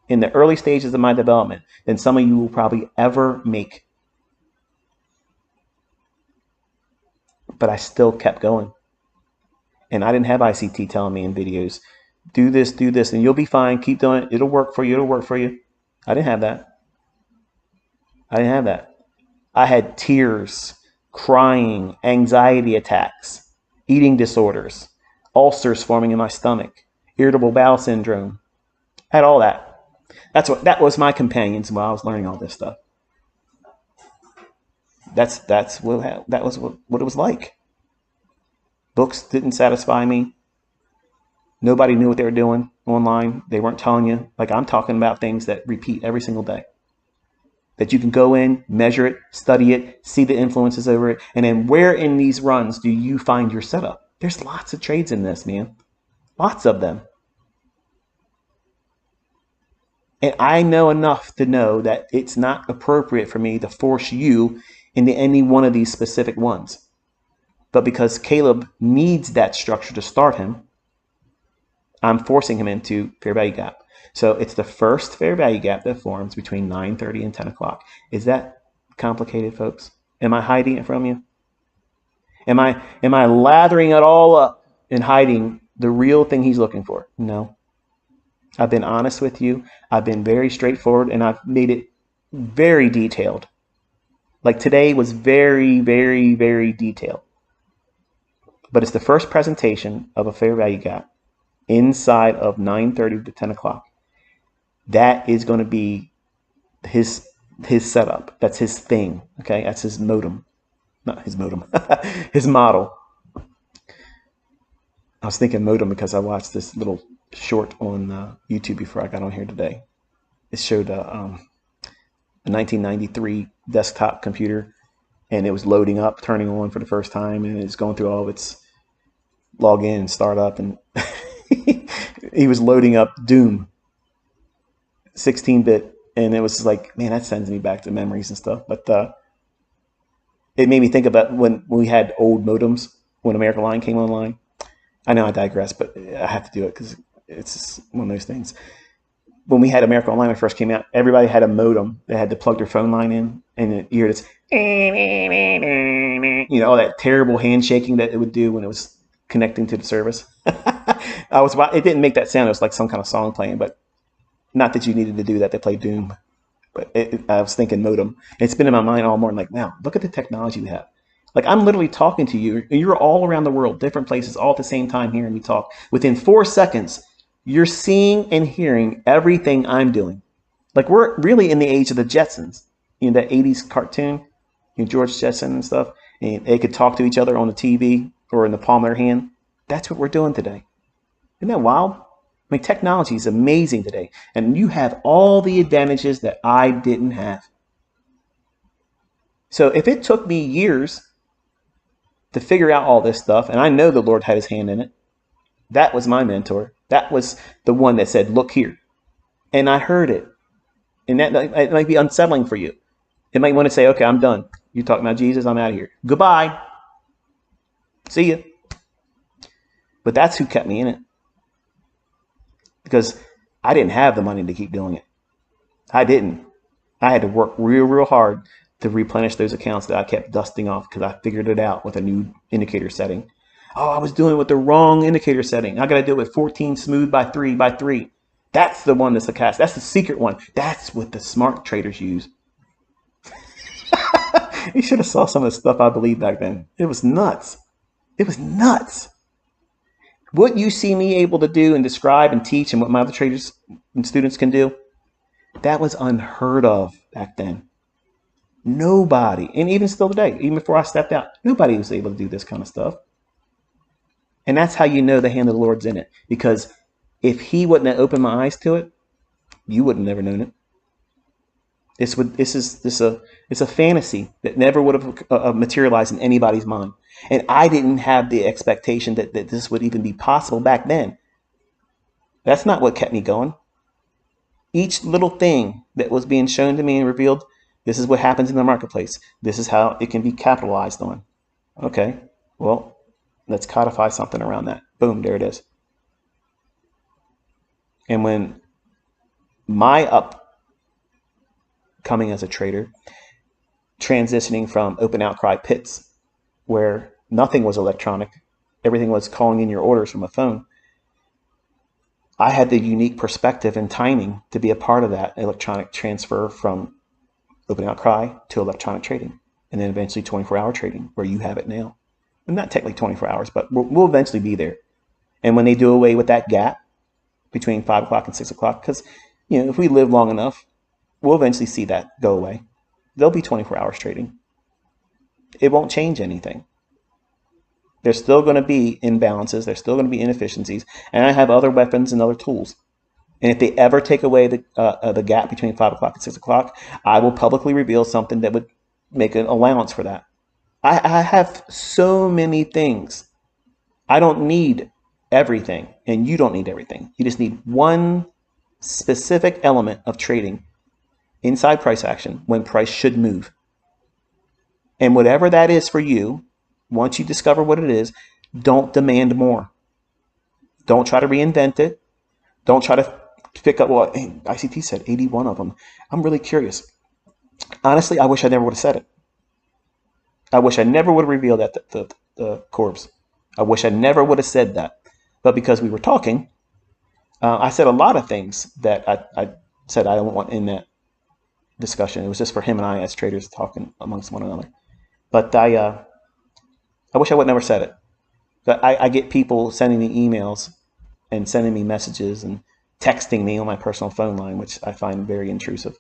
in the early stages of my development than some of you will probably ever make. But I still kept going. And I didn't have ICT telling me in videos, do this, and you'll be fine. Keep doing it. It'll work for you. It'll work for you. I didn't have that. I didn't have that. I had tears, crying, anxiety attacks, eating disorders, ulcers forming in my stomach, irritable bowel syndrome. I had all that. That was my companions while I was learning all this stuff. That was what it was like. Books didn't satisfy me. Nobody knew what they were doing online. They weren't telling you. Like, I'm talking about things that repeat every single day. That you can go in, measure it, study it, see the influences over it. And then where in these runs do you find your setup? There's lots of trades in this, man. Lots of them. And I know enough to know that it's not appropriate for me to force you into any one of these specific ones. But because Caleb needs that structure to start him, I'm forcing him into fair value gap. So it's the first fair value gap that forms between 9:30 and 10 o'clock. Is that complicated, folks? Am I hiding it from you? Am I lathering it all up and hiding the real thing he's looking for? No. I've been honest with you. I've been very straightforward, and I've made it very detailed. Like today was very, very, very detailed. But it's the first presentation of a fair value gap inside of 9:30 to 10 o'clock. That is going to be his setup. That's his thing. Okay, that's his modem. Not his modem. His model. I was thinking modem because I watched this little short on YouTube before I got on here today. It showed a 1993 desktop computer, and it was loading up, turning on for the first time, and it's going through all of its log in and start up, and he was loading up Doom, 16-bit And it was like, man, that sends me back to memories and stuff. But it made me think about when we had old modems when American Line came online. I know I digress, but I have to do it because it's just one of those things. When we had American Online when it first came out, everybody had a modem. They had to plug their phone line in, and you hear this, all that terrible handshaking that it would do when it was connecting to the service. It didn't make that sound. It was like some kind of song playing, but not that you needed to do that to play Doom. But I was thinking modem. It's been in my mind all morning. Like, wow, look at the technology we have. Like, I'm literally talking to you. You're all around the world, different places, all at the same time hearing me talk. Within 4 seconds, you're seeing and hearing everything I'm doing. Like, we're really in the age of the Jetsons. That 80s cartoon, George Jetson and stuff. And they could talk to each other on the TV or in the palm of their hand. That's what we're doing today. Isn't that wild? I mean, technology is amazing today. And you have all the advantages that I didn't have. So if it took me years to figure out all this stuff, and I know the Lord had his hand in it, that was my mentor. That was the one that said, look here. And I heard it. And that it might be unsettling for you. It might want to say, okay, I'm done. You're talking about Jesus, I'm out of here. Goodbye. See ya. But that's who kept me in it. Because I didn't have the money to keep doing it. I didn't. I had to work real hard to replenish those accounts that I kept dusting off because I figured it out with a new indicator setting. Oh, I was doing it with the wrong indicator setting. I got to do it with 14 smooth by 3 by 3. That's the one that's a cast. That's the secret one. That's what the smart traders use. You should have saw some of the stuff I believed back then. It was nuts. It was nuts. What you see me able to do and describe and teach and what my other traders and students can do, that was unheard of back then. Nobody, and even still today, even before I stepped out, nobody was able to do this kind of stuff. And that's how you know the hand of the Lord's in it. Because if he wouldn't have opened my eyes to it, you wouldn't have never known it. It's a fantasy that never would have materialized in anybody's mind. And I didn't have the expectation that this would even be possible back then. That's not what kept me going. Each little thing that was being shown to me and revealed, this is what happens in the marketplace. This is how it can be capitalized on. Okay, well, let's codify something around that. Boom, there it is. And when my upcoming as a trader, transitioning from open outcry pits, where nothing was electronic, everything was calling in your orders from a phone, I had the unique perspective and timing to be a part of that electronic transfer from open outcry to electronic trading, and then eventually 24-hour trading, where you have it now. And not technically 24 hours, but we'll eventually be there. And when they do away with that gap between 5 o'clock and 6 o'clock, because if we live long enough, we'll eventually see that go away. There'll be 24 hours trading. It won't change anything. There's still going to be imbalances. There's still going to be inefficiencies. And I have other weapons and other tools. And if they ever take away the gap between 5 o'clock and 6 o'clock, I will publicly reveal something that would make an allowance for that. I have so many things. I don't need everything, and you don't need everything. You just need one specific element of trading inside price action when price should move. And whatever that is for you, once you discover what it is, don't demand more. Don't try to reinvent it. Don't try to pick up what ICT said, 81 of them. I'm really curious. Honestly, I wish I never would have said it. I wish I never would have revealed that the corpse. I wish I never would have said that. But because we were talking, I said a lot of things that I said I don't want in that discussion. It was just for him and I as traders talking amongst one another. But I wish I would never said it. But I get people sending me emails and sending me messages and texting me on my personal phone line, which I find very intrusive.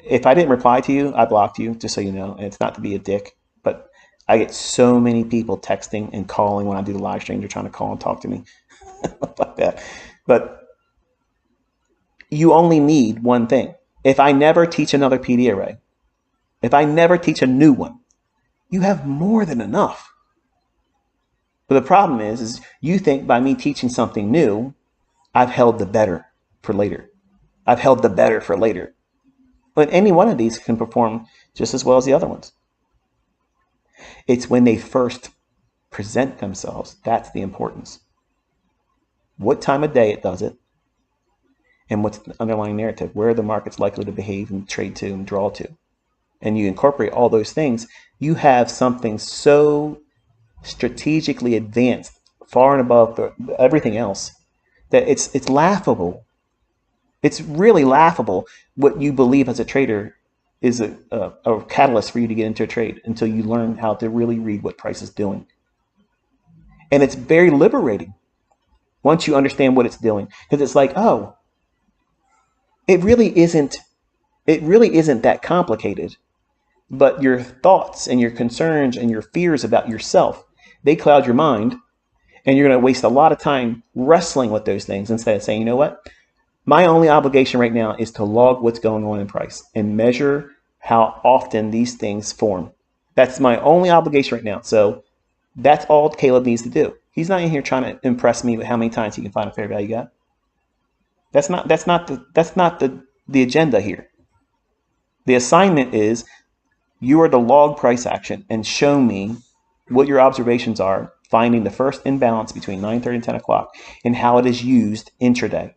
If I didn't reply to you, I blocked you, just so you know. And it's not to be a dick, but I get so many people texting and calling when I do the live stream. They're trying to call and talk to me like that. But you only need one thing. If I never teach another PD array, if I never teach a new one, you have more than enough. But the problem is you think by me teaching something new, I've held the better for later. I've held the better for later. But any one of these can perform just as well as the other ones. It's when they first present themselves. That's the importance. What time of day it does it, and what's the underlying narrative, where the market's likely to behave and trade to and draw to. And you incorporate all those things, you have something so strategically advanced, far and above everything else, that it's laughable. It's really laughable what you believe as a trader is a catalyst for you to get into a trade until you learn how to really read what price is doing. And it's very liberating once you understand what it's doing, because it's like, oh, it really isn't that complicated. But your thoughts and your concerns and your fears about yourself, they cloud your mind, and you're going to waste a lot of time wrestling with those things instead of saying, you know what? My only obligation right now is to log what's going on in price and measure how often these things form. That's my only obligation right now. So that's all Caleb needs to do. He's not in here trying to impress me with how many times he can find a fair value gap. That's not the agenda here. The assignment is you are to log price action and show me what your observations are, finding the first imbalance between 9:30 and 10 o'clock and how it is used intraday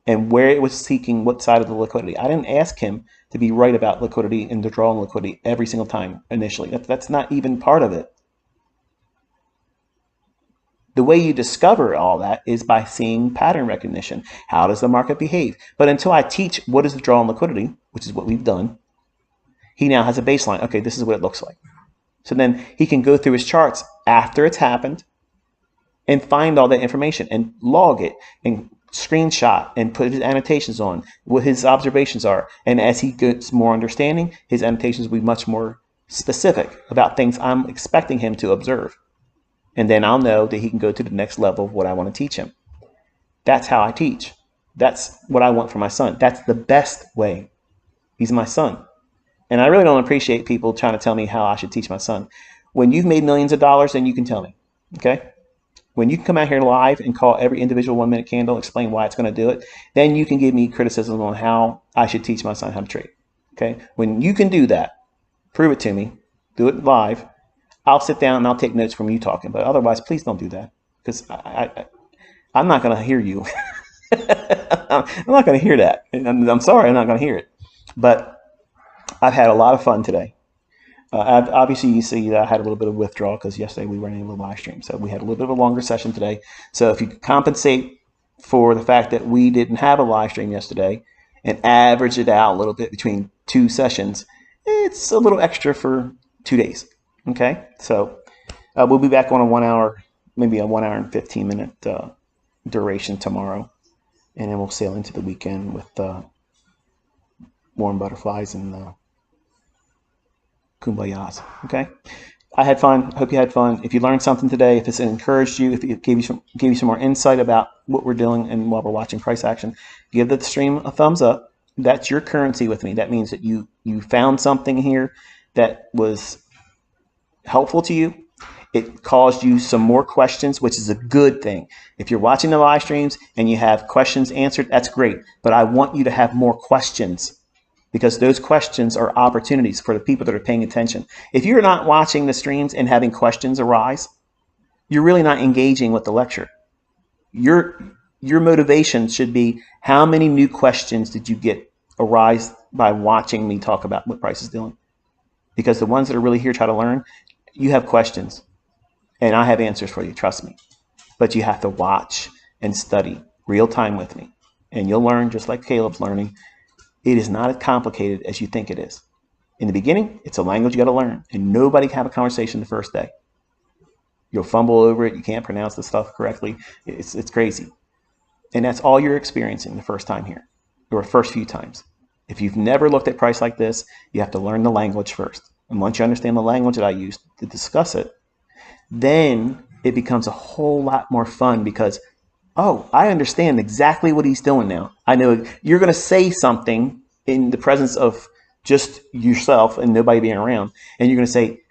and where it was seeking what side of the liquidity. I didn't ask him to be right about liquidity and withdrawing liquidity every single time initially. That's not even part of it. The way you discover all that is by seeing pattern recognition. How does the market behave? But until I teach what is withdrawal liquidity, which is what we've done, he now has a baseline. Okay, this is what it looks like. So then he can go through his charts after it's happened and find all that information and log it and screenshot and put his annotations on what his observations are. And as he gets more understanding, his annotations will be much more specific about things I'm expecting him to observe. And then I'll know that he can go to the next level of what I want to teach him. That's how I teach. That's what I want for my son. That's the best way. He's my son. And I really don't appreciate people trying to tell me how I should teach my son. When you've made millions of dollars, then you can tell me. Okay? When you can come out here live and call every individual 1 minute candle, explain why it's going to do it, then you can give me criticism on how I should teach my son how to trade. Okay? When you can do that, prove it to me, do it live, I'll sit down and I'll take notes from you talking. But otherwise, please don't do that, because I'm not going to hear you. I'm not going to hear that. I'm sorry, I'm not going to hear it. But I've had a lot of fun today. Obviously, you see that I had a little bit of withdrawal because yesterday we weren't able to live stream. So we had a little bit of a longer session today. So if you compensate for the fact that we didn't have a live stream yesterday and average it out a little bit between 2 sessions, it's a little extra for 2 days. Okay, so we'll be back on a 1 hour, maybe a 1 hour and 15 minute duration tomorrow. And then we'll sail into the weekend with warm butterflies and kumbayas. Okay, I had fun. Hope you had fun. If you learned something today, if it's encouraged you, if it gave you some more insight about what we're doing and while we're watching price action, give the stream a thumbs up. That's your currency with me. That means that you found something here that was helpful to you. It caused you some more questions, which is a good thing. If you're watching the live streams and you have questions answered, that's great. But I want you to have more questions, because those questions are opportunities for the people that are paying attention. If you're not watching the streams and having questions arise, you're really not engaging with the lecture. Your motivation should be, how many new questions did you get arise by watching me talk about what price is doing? Because the ones that are really here try to learn, you have questions, and I have answers for you, trust me. But you have to watch and study real time with me, and you'll learn just like Caleb's learning. It is not as complicated as you think it is. In the beginning, it's a language you got to learn, and nobody can have a conversation the first day. You'll fumble over it. You can't pronounce the stuff correctly. It's crazy. And that's all you're experiencing the first time here, or first few times. If you've never looked at price like this, you have to learn the language first. And once you understand the language that I use to discuss it, then it becomes a whole lot more fun, because, oh, I understand exactly what he's doing now. I know you're going to say something in the presence of just yourself and nobody being around, and you're going to say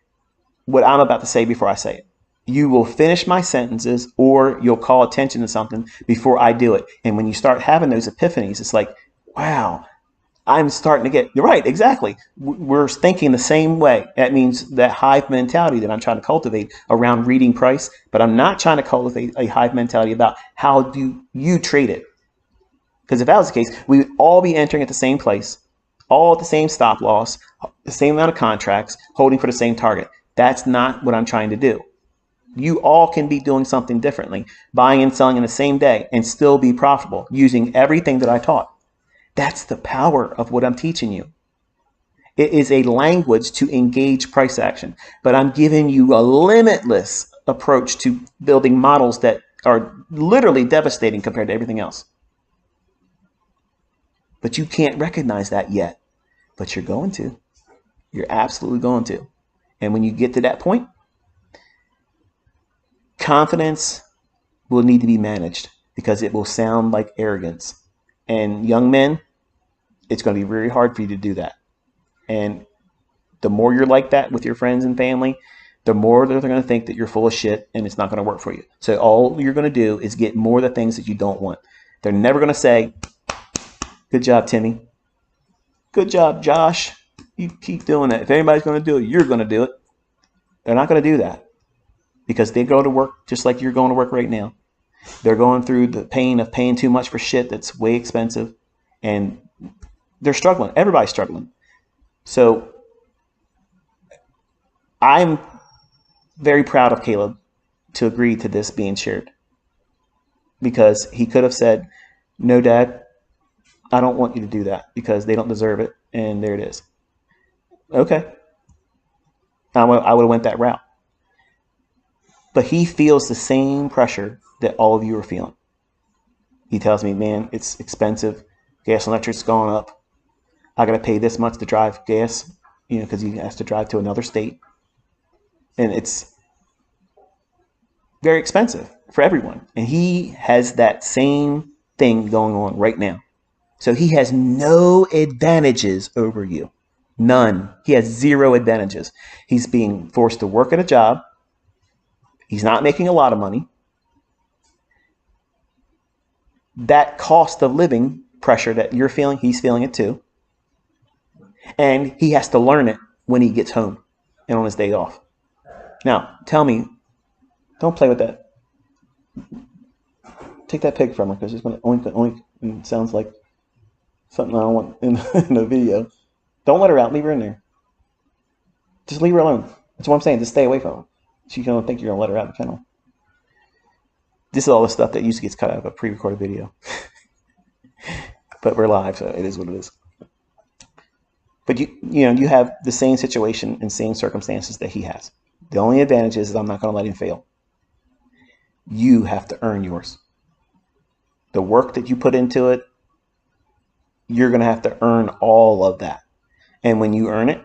what I'm about to say before I say it. You will finish my sentences, or you'll call attention to something before I do it. And when you start having those epiphanies, it's like, wow, I'm starting to get, you're right, exactly. We're thinking the same way. That means that hive mentality that I'm trying to cultivate around reading price, but I'm not trying to cultivate a hive mentality about how do you trade it. Because if that was the case, we would all be entering at the same place, all at the same stop loss, the same amount of contracts, holding for the same target. That's not what I'm trying to do. You all can be doing something differently, buying and selling in the same day and still be profitable using everything that I taught. That's the power of what I'm teaching you. It is a language to engage price action, but I'm giving you a limitless approach to building models that are literally devastating compared to everything else. But you can't recognize that yet, but you're going to. You're absolutely going to. And when you get to that point, confidence will need to be managed because it will sound like arrogance. And young men, it's going to be very hard for you to do that. And the more you're like that with your friends and family, the more they're going to think that you're full of shit and it's not going to work for you. So all you're going to do is get more of the things that you don't want. They're never going to say, good job, Timmy. Good job, Josh. You keep doing that. If anybody's going to do it, you're going to do it. They're not going to do that because they go to work just like you're going to work right now. They're going through the pain of paying too much for shit that's way expensive, and they're struggling. Everybody's struggling. So I'm very proud of Caleb to agree to this being shared, because he could have said, no, Dad, I don't want you to do that because they don't deserve it. And there it is. Okay. I would have went that route. But he feels the same pressure that all of you are feeling. He tells me, man, it's expensive. Gas and electric's gone up. I got to pay this much to drive gas, because he has to drive to another state. And it's very expensive for everyone. And he has that same thing going on right now. So he has no advantages over you. None. He has zero advantages. He's being forced to work at a job. He's not making a lot of money. That cost of living pressure that you're feeling, he's feeling it too. And he has to learn it when he gets home and on his day off. Now, tell me, don't play with that. Take that pig from her because it's going to oink, oink, and it sounds like something I don't want in the video. Don't let her out. Leave her in there. Just leave her alone. That's what I'm saying. Just stay away from her. She's going to think you're going to let her out of the kennel. This is all the stuff that usually gets cut out of a pre-recorded video. But we're live, so it is what it is. But you have the same situation and same circumstances that he has. The only advantage is I'm not going to let him fail. You have to earn yours. The work that you put into it, you're going to have to earn all of that. And when you earn it,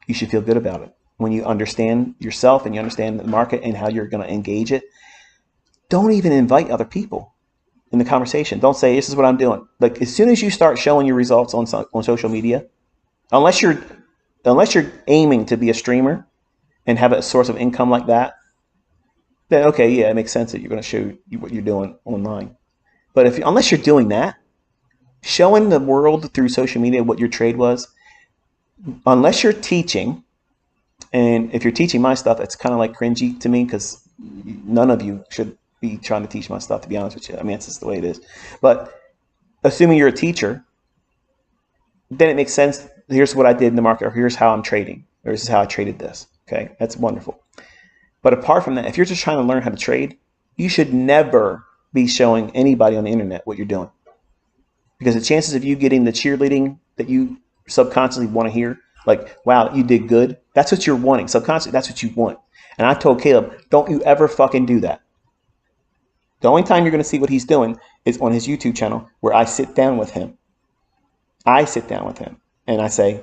you should feel good about it. When you understand yourself and you understand the market and how you're going to engage it, don't even invite other people in the conversation. Don't say, this is what I'm doing. Like, as soon as you start showing your results on social media, unless you're aiming to be a streamer and have a source of income like that, then okay, yeah, it makes sense that you're going to show what you're doing online. But unless you're doing that, showing the world through social media what your trade was, unless you're teaching, and if you're teaching my stuff, it's kind of like cringy to me because none of you should be trying to teach my stuff, to be honest with you. I mean, it's just the way it is. But assuming you're a teacher, then it makes sense. Here's what I did in the market, or here's how I'm trading, or this is how I traded this. Okay, that's wonderful. But apart from that, if you're just trying to learn how to trade, you should never be showing anybody on the internet what you're doing. Because the chances of you getting the cheerleading that you subconsciously want to hear, like, wow, you did good, that's what you're wanting. Subconsciously, that's what you want. And I told Caleb, don't you ever fucking do that. The only time you're going to see what he's doing is on his YouTube channel, where I sit down with him. I sit down with him and I say,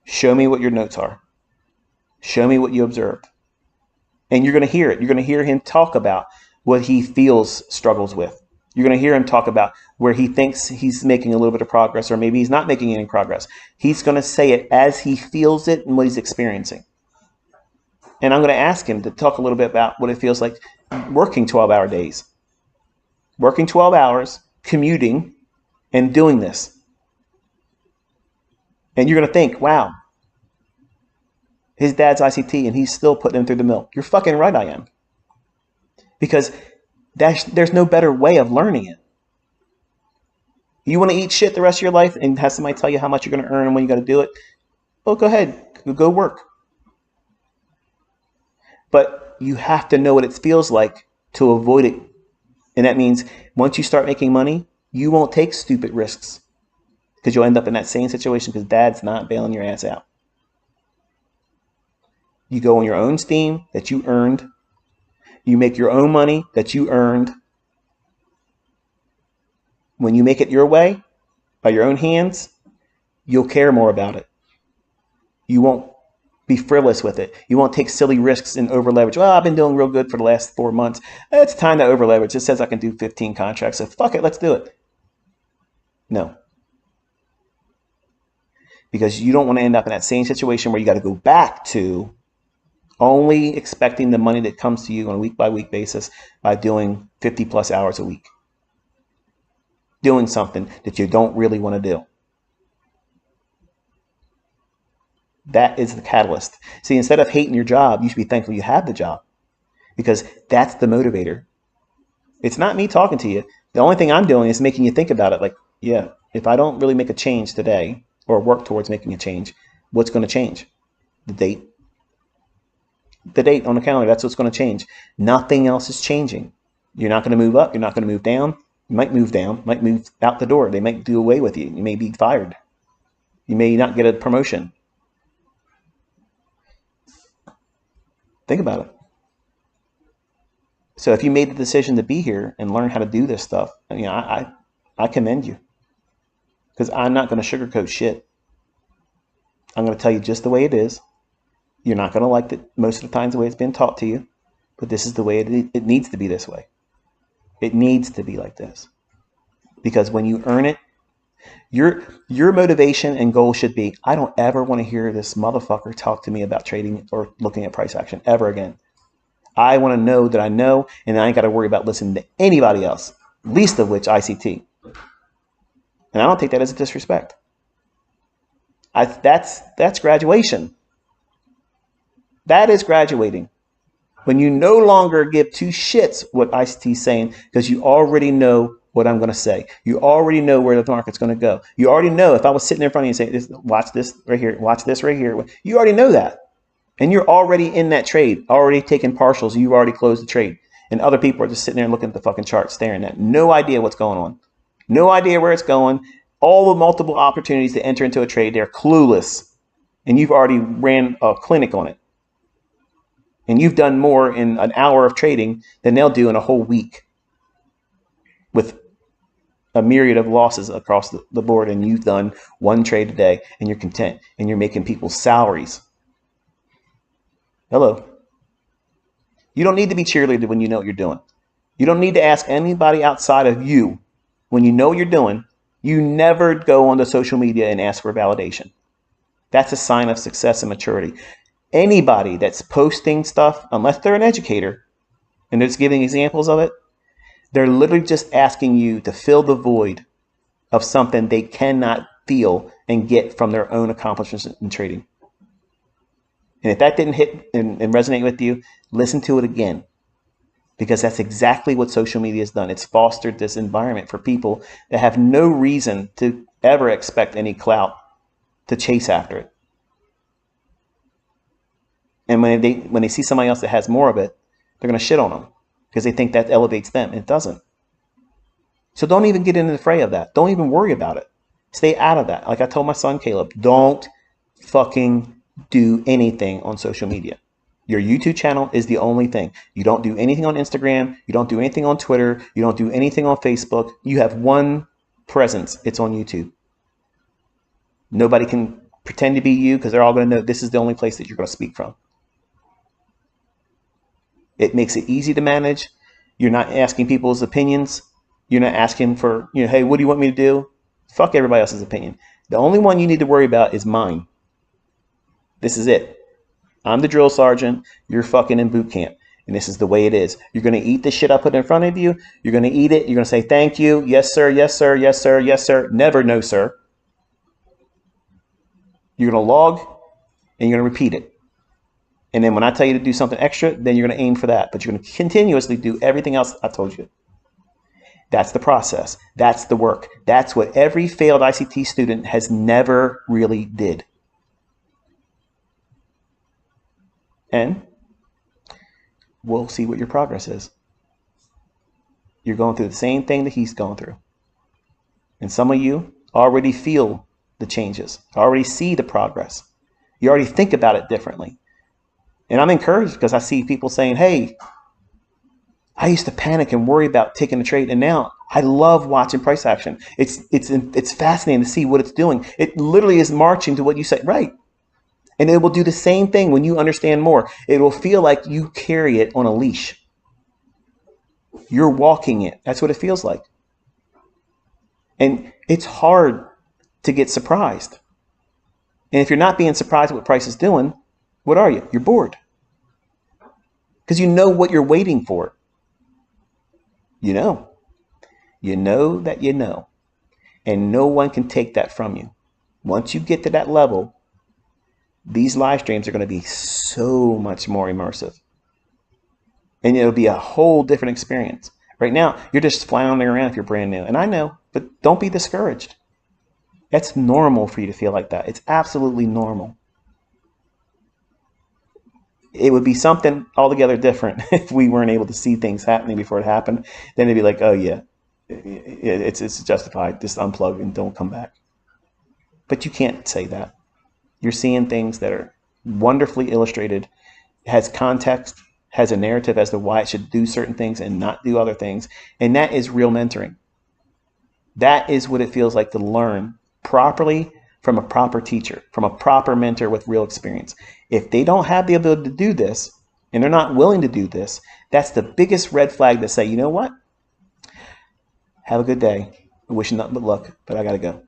show me what your notes are. Show me what you observed. And you're going to hear it. You're going to hear him talk about what he feels struggles with. You're going to hear him talk about where he thinks he's making a little bit of progress, or maybe he's not making any progress. He's going to say it as he feels it and what he's experiencing. And I'm going to ask him to talk a little bit about what it feels like working 12-hour days. Working 12 hours, commuting, and doing this. And you're going to think, wow, his dad's ICT and he's still putting him through the mill. You're fucking right, I am. Because there's no better way of learning it. You want to eat shit the rest of your life and have somebody tell you how much you're going to earn and when you got to do it? Well, go ahead. Go work. But you have to know what it feels like to avoid it. And that means once you start making money, you won't take stupid risks because you'll end up in that same situation because dad's not bailing your ass out. You go on your own steam that you earned. You make your own money that you earned. When you make it your way, by your own hands, you'll care more about it. You won't be frivolous with it. You won't take silly risks and over leverage. Well, I've been doing real good for the last 4 months. It's time to over leverage. It says I can do 15 contracts. So fuck it, let's do it. No. Because you don't want to end up in that same situation where you got to go back to only expecting the money that comes to you on a week-by-week basis by doing 50 plus hours a week. Doing something that you don't really want to do. That is the catalyst. See, instead of hating your job, you should be thankful you have the job because that's the motivator. It's not me talking to you. The only thing I'm doing is making you think about it. Like, yeah, if I don't really make a change today or work towards making a change, what's going to change? The date. The date on the calendar, that's what's going to change. Nothing else is changing. You're not going to move up. You're not going to move down. You might move down, might move out the door. They might do away with you. You may be fired. You may not get a promotion. Think about it. So if you made the decision to be here and learn how to do this stuff, I commend you. Because I'm not going to sugarcoat shit. I'm going to tell you just the way it is. You're not going to like it most of the times the way it's been taught to you. But this is the way it needs to be this way. It needs to be like this. Because when you earn it, your motivation and goal should be, I don't ever want to hear this motherfucker talk to me about trading or looking at price action ever again. I want to know that I know, and I ain't got to worry about listening to anybody else, least of which ICT. And I don't take that as a disrespect. That's graduation. That is graduating. When you no longer give two shits what ICT is saying because you already know what I'm going to say. You already know where the market's going to go. You already know if I was sitting in front of you and saying, watch this right here, watch this right here. You already know that. And you're already in that trade, already taking partials. You've already closed the trade. And other people are just sitting there looking at the fucking chart, staring at it. No idea what's going on. No idea where it's going. All the multiple opportunities to enter into a trade, they're clueless. And you've already ran a clinic on it. And you've done more in an hour of trading than they'll do in a whole week with a myriad of losses across the board. And you've done one trade a day and you're content and you're making people's salaries. Hello. You don't need to be cheerleaded when you know what you're doing. You don't need to ask anybody outside of you when you know what you're doing. You never go onto social media and ask for validation. That's a sign of success and maturity. Anybody that's posting stuff, unless they're an educator and they're just giving examples of it, they're literally just asking you to fill the void of something they cannot feel and get from their own accomplishments in trading. And if that didn't hit and resonate with you, listen to it again. Because that's exactly what social media has done. It's fostered this environment for people that have no reason to ever expect any clout to chase after it. And when they see somebody else that has more of it, they're going to shit on them because they think that elevates them. It doesn't. So don't even get into the fray of that. Don't even worry about it. Stay out of that. Like I told my son Caleb, don't fucking do anything on social media. Your YouTube channel is the only thing. You don't do anything on Instagram. You don't do anything on Twitter. You don't do anything on Facebook. You have one presence. It's on YouTube. Nobody can pretend to be you because they're all going to know this is the only place that you're going to speak from. It makes it easy to manage. You're not asking people's opinions. You're not asking for, hey, what do you want me to do? Fuck everybody else's opinion. The only one you need to worry about is mine. This is it. I'm the drill sergeant. You're fucking in boot camp. And this is the way it is. You're going to eat the shit I put in front of you. You're going to eat it. You're going to say, thank you. Yes, sir. Yes, sir. Yes, sir. Yes, sir. Never, no, sir. You're going to log and you're going to repeat it. And then when I tell you to do something extra, then you're going to aim for that. But you're going to continuously do everything else I told you. That's the process. That's the work. That's what every failed ICT student has never really did. And we'll see what your progress is. You're going through the same thing that he's going through. And some of you already feel the changes, already see the progress. You already think about it differently. And I'm encouraged because I see people saying, hey, I used to panic and worry about taking a trade, and now I love watching price action. It's fascinating to see what it's doing. It literally is marching to what you say, right? And it will do the same thing when you understand more. It will feel like you carry it on a leash. You're walking it. That's what it feels like. And it's hard to get surprised. And if you're not being surprised at what price is doing, what are you? You're bored. Because you know what you're waiting for. You know. You know that you know. And no one can take that from you. Once you get to that level, these live streams are going to be so much more immersive. And it'll be a whole different experience. Right now, you're just floundering around if you're brand new. And I know, but don't be discouraged. That's normal for you to feel like that. It's absolutely normal. It would be something altogether different if we weren't able to see things happening before it happened. Then it'd be like, oh yeah, it's justified. Just unplug and don't come back. But you can't say that. You're seeing things that are wonderfully illustrated, has context, has a narrative as to why it should do certain things and not do other things. And that is real mentoring. That is what it feels like to learn properly from a proper teacher, from a proper mentor with real experience. If they don't have the ability to do this, and they're not willing to do this, that's the biggest red flag to say, you know what? Have a good day. I wish you nothing but luck, but I got to go.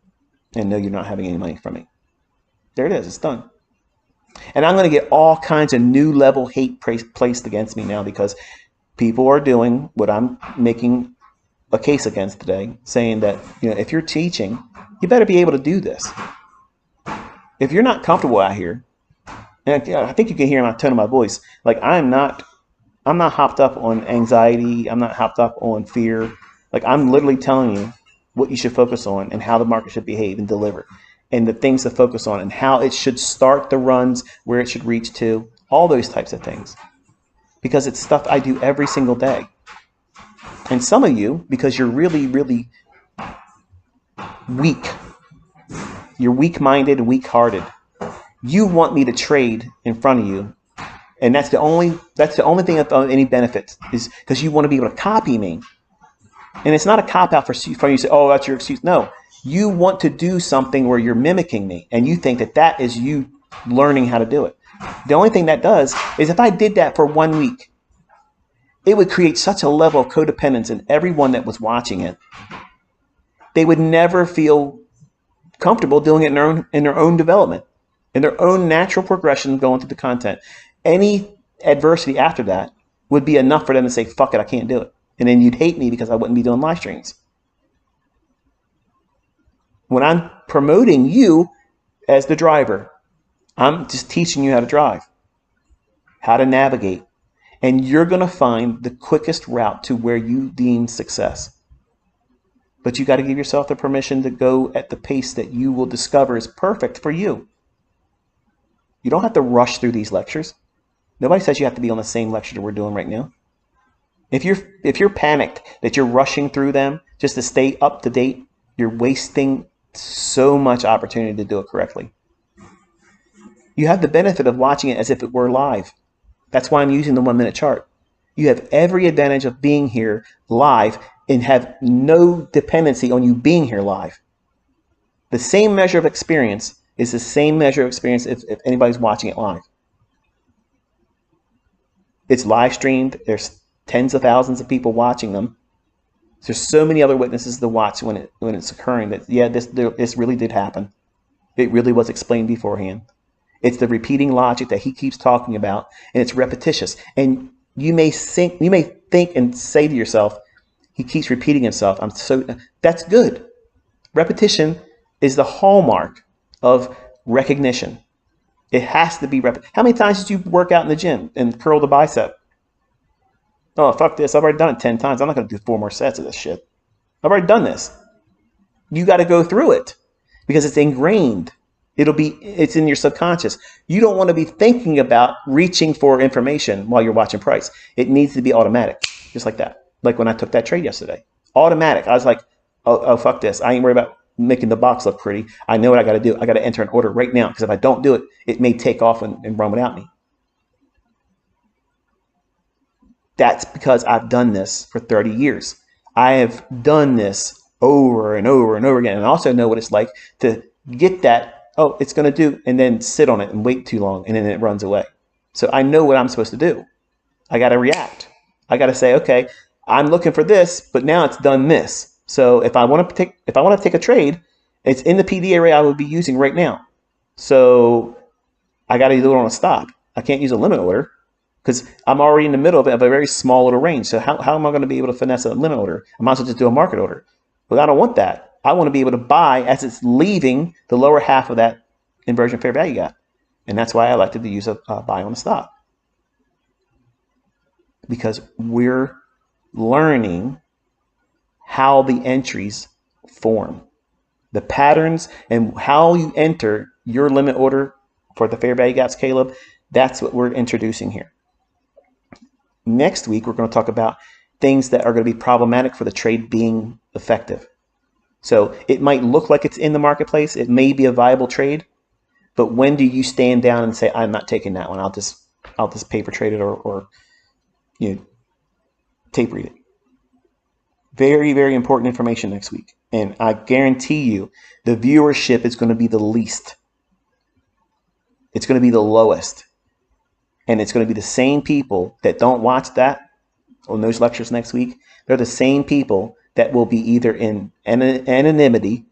And no, you're not having any money from me. There it is. It's done. And I'm going to get all kinds of new level hate placed against me now because people are doing what I'm making a case against today, saying that, if you're teaching, you better be able to do this. If you're not comfortable out here, and I think you can hear my tone of my voice, like I'm not hopped up on anxiety. I'm not hopped up on fear. Like I'm literally telling you what you should focus on and how the market should behave and deliver and the things to focus on and how it should start the runs, where it should reach to, all those types of things. Because it's stuff I do every single day. And some of you, because you're really, really weak, you're weak-minded and weak-hearted, you want me to trade in front of you. And that's the only thing of any benefit, is because you want to be able to copy me. And it's not a cop-out for you to say, oh, that's your excuse. No, you want to do something where you're mimicking me, and you think that is you learning how to do it. The only thing that does is if I did that for 1 week, it would create such a level of codependence in everyone that was watching it. They would never feel comfortable doing it in their own development, in their own natural progression going through the content. Any adversity after that would be enough for them to say, fuck it, I can't do it. And then you'd hate me because I wouldn't be doing live streams. When I'm promoting you as the driver, I'm just teaching you how to drive, how to navigate. And you're going to find the quickest route to where you deem success. But you got to give yourself the permission to go at the pace that you will discover is perfect for you. You don't have to rush through these lectures. Nobody says you have to be on the same lecture that we're doing right now. If you're panicked that you're rushing through them just to stay up to date, you're wasting so much opportunity to do it correctly. You have the benefit of watching it as if it were live. That's why I'm using the 1 minute chart. You have every advantage of being here live and have no dependency on you being here live. The same measure of experience is the same measure of experience if anybody's watching it live. It's live streamed. There's tens of thousands of people watching them. There's so many other witnesses to watch when it's occurring that, yeah, this really did happen. It really was explained beforehand. It's the repeating logic that he keeps talking about, and it's repetitious. And you may think and say to yourself, he keeps repeating himself. That's good. Repetition is the hallmark of Recognition. It has to be How many times did you work out in the gym and curl the bicep? Oh, fuck this. I've already done it 10 times. I'm not going to do 4 more sets of this shit. I've already done this. You got to go through it because it's ingrained. It's in your subconscious. You don't want to be thinking about reaching for information while you're watching price. It needs to be automatic, just like that. Like when I took that trade yesterday. Automatic. I was like, oh, fuck this. I ain't worried about making the box look pretty. I know what I got to do. I got to enter an order right now because if I don't do it, it may take off and run without me. That's because I've done this for 30 years. I have done this over and over and over again. And I also know what it's like to get that, oh, it's going to do, and then sit on it and wait too long, and then it runs away. So I know what I'm supposed to do. I got to react. I got to say, okay, I'm looking for this, but now it's done this. So if I want to take a trade, it's in the PD area I would be using right now. So I got to do it on a stop. I can't use a limit order because I'm already in the middle of a very small little range. So how am I going to be able to finesse a limit order? I might as well just do a market order. But I don't want that. I want to be able to buy as it's leaving the lower half of that inversion fair value gap. And that's why I elected to use a buy on the stop. Because we're learning how the entries form. The patterns and how you enter your limit order for the fair value gaps, Caleb, that's what we're introducing here. Next week, we're going to talk about things that are going to be problematic for the trade being effective. So it might look like it's in the marketplace. It may be a viable trade. But when do you stand down and say, I'm not taking that one. I'll just paper trade it or tape read it. Very, very important information next week. And I guarantee you the viewership is going to be the least. It's going to be the lowest. And it's going to be the same people that don't watch that on those lectures next week. They're the same people that will be either in anonymity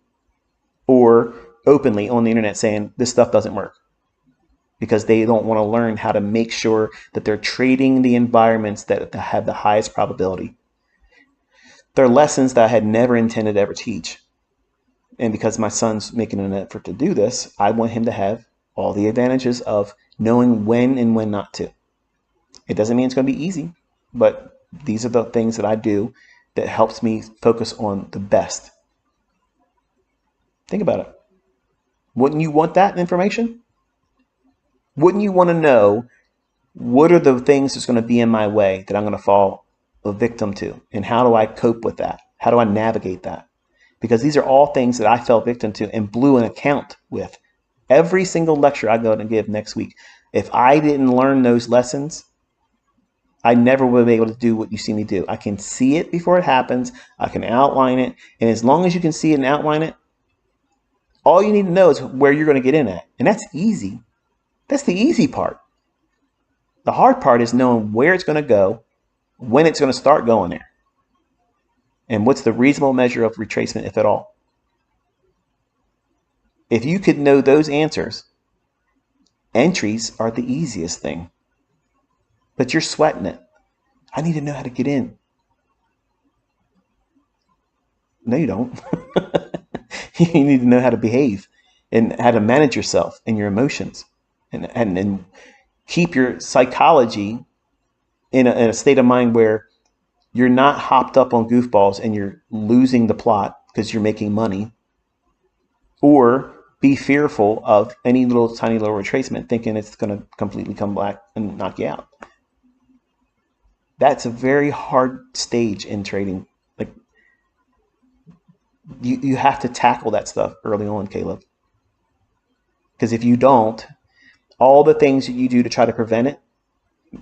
or openly on the internet saying this stuff doesn't work because they don't want to learn how to make sure that they're trading the environments that have the highest probability. They're lessons that I had never intended to ever teach. And because my son's making an effort to do this, I want him to have all the advantages of knowing when and when not to. It doesn't mean it's going to be easy, but these are the things that I do that helps me focus on the best. Think about it. Wouldn't you want that information? Wouldn't you want to know what are the things that's going to be in my way that I'm going to fall a victim to? And how do I cope with that? How do I navigate that? Because these are all things that I fell victim to and blew an account with. Every single lecture I go to give next week, if I didn't learn those lessons, I never would be able to do what you see me do. I can see it before it happens. I can outline it. And as long as you can see it and outline it, all you need to know is where you're going to get in at. And that's easy. That's the easy part. The hard part is knowing where it's going to go, when it's going to start going there, and what's the reasonable measure of retracement, if at all. If you could know those answers, entries are the easiest thing. But you're sweating it. I need to know how to get in. No, you don't. You need to know how to behave and how to manage yourself and your emotions and keep your psychology in a state of mind where you're not hopped up on goofballs and you're losing the plot because you're making money, or be fearful of any little tiny little retracement thinking it's going to completely come back and knock you out. That's a very hard stage in trading. Like you have to tackle that stuff early on, Caleb. Because if you don't, all the things that you do to try to prevent it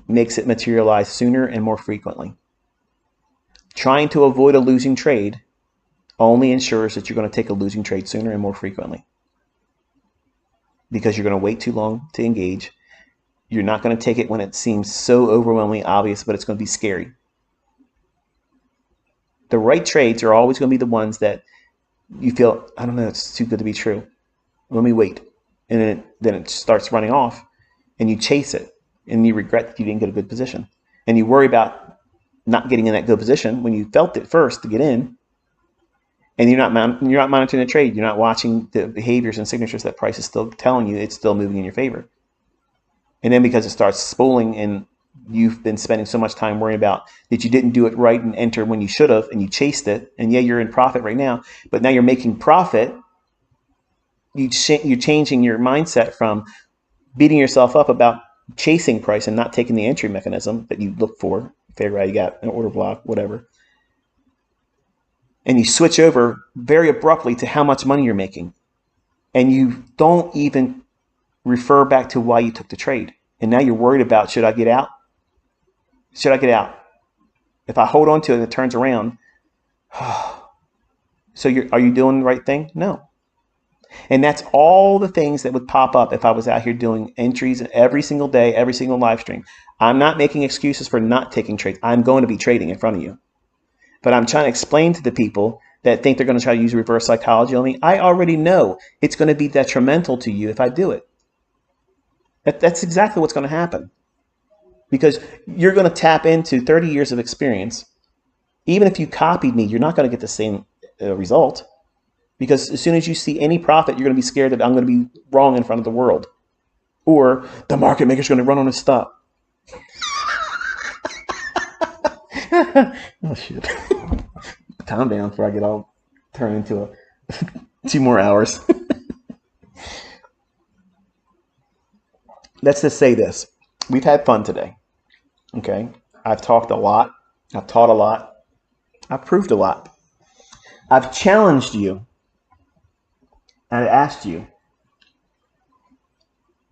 makes it materialize sooner and more frequently. Trying to avoid a losing trade only ensures that you're going to take a losing trade sooner and more frequently. Because you're going to wait too long to engage. You're not going to take it when it seems so overwhelmingly obvious, but it's going to be scary. The right trades are always going to be the ones that you feel, I don't know, it's too good to be true. Let me wait. And then it starts running off and you chase it and you regret that you didn't get a good position. And you worry about not getting in that good position when you felt it first to get in. And you're not monitoring the trade. You're not watching the behaviors and signatures that price is still telling you it's still moving in your favor. And then because it starts spooling and you've been spending so much time worrying about that you didn't do it right and enter when you should have, and you chased it, and yeah, you're in profit right now, but now you're making profit. You're changing your mindset from beating yourself up about chasing price and not taking the entry mechanism that you look for, figure out you got an order block, whatever. And you switch over very abruptly to how much money you're making. And you don't even refer back to why you took the trade. And now you're worried about, should I get out? Should I get out? If I hold on to it and it turns around, so are you doing the right thing? No. And that's all the things that would pop up if I was out here doing entries every single day, every single live stream. I'm not making excuses for not taking trades. I'm going to be trading in front of you. But I'm trying to explain to the people that think they're going to try to use reverse psychology on me. I already know it's going to be detrimental to you if I do it. That's exactly what's going to happen. Because you're going to tap into 30 years of experience. Even if you copied me, you're not going to get the same result. Because as soon as you see any profit, you're going to be scared that I'm going to be wrong in front of the world. Or the market maker's going to run on a stop. Oh, shit. Calm down before I get all turned into 2 more hours. Let's just say this. We've had fun today. Okay? I've talked a lot. I've taught a lot. I've proved a lot. I've challenged you. I asked you,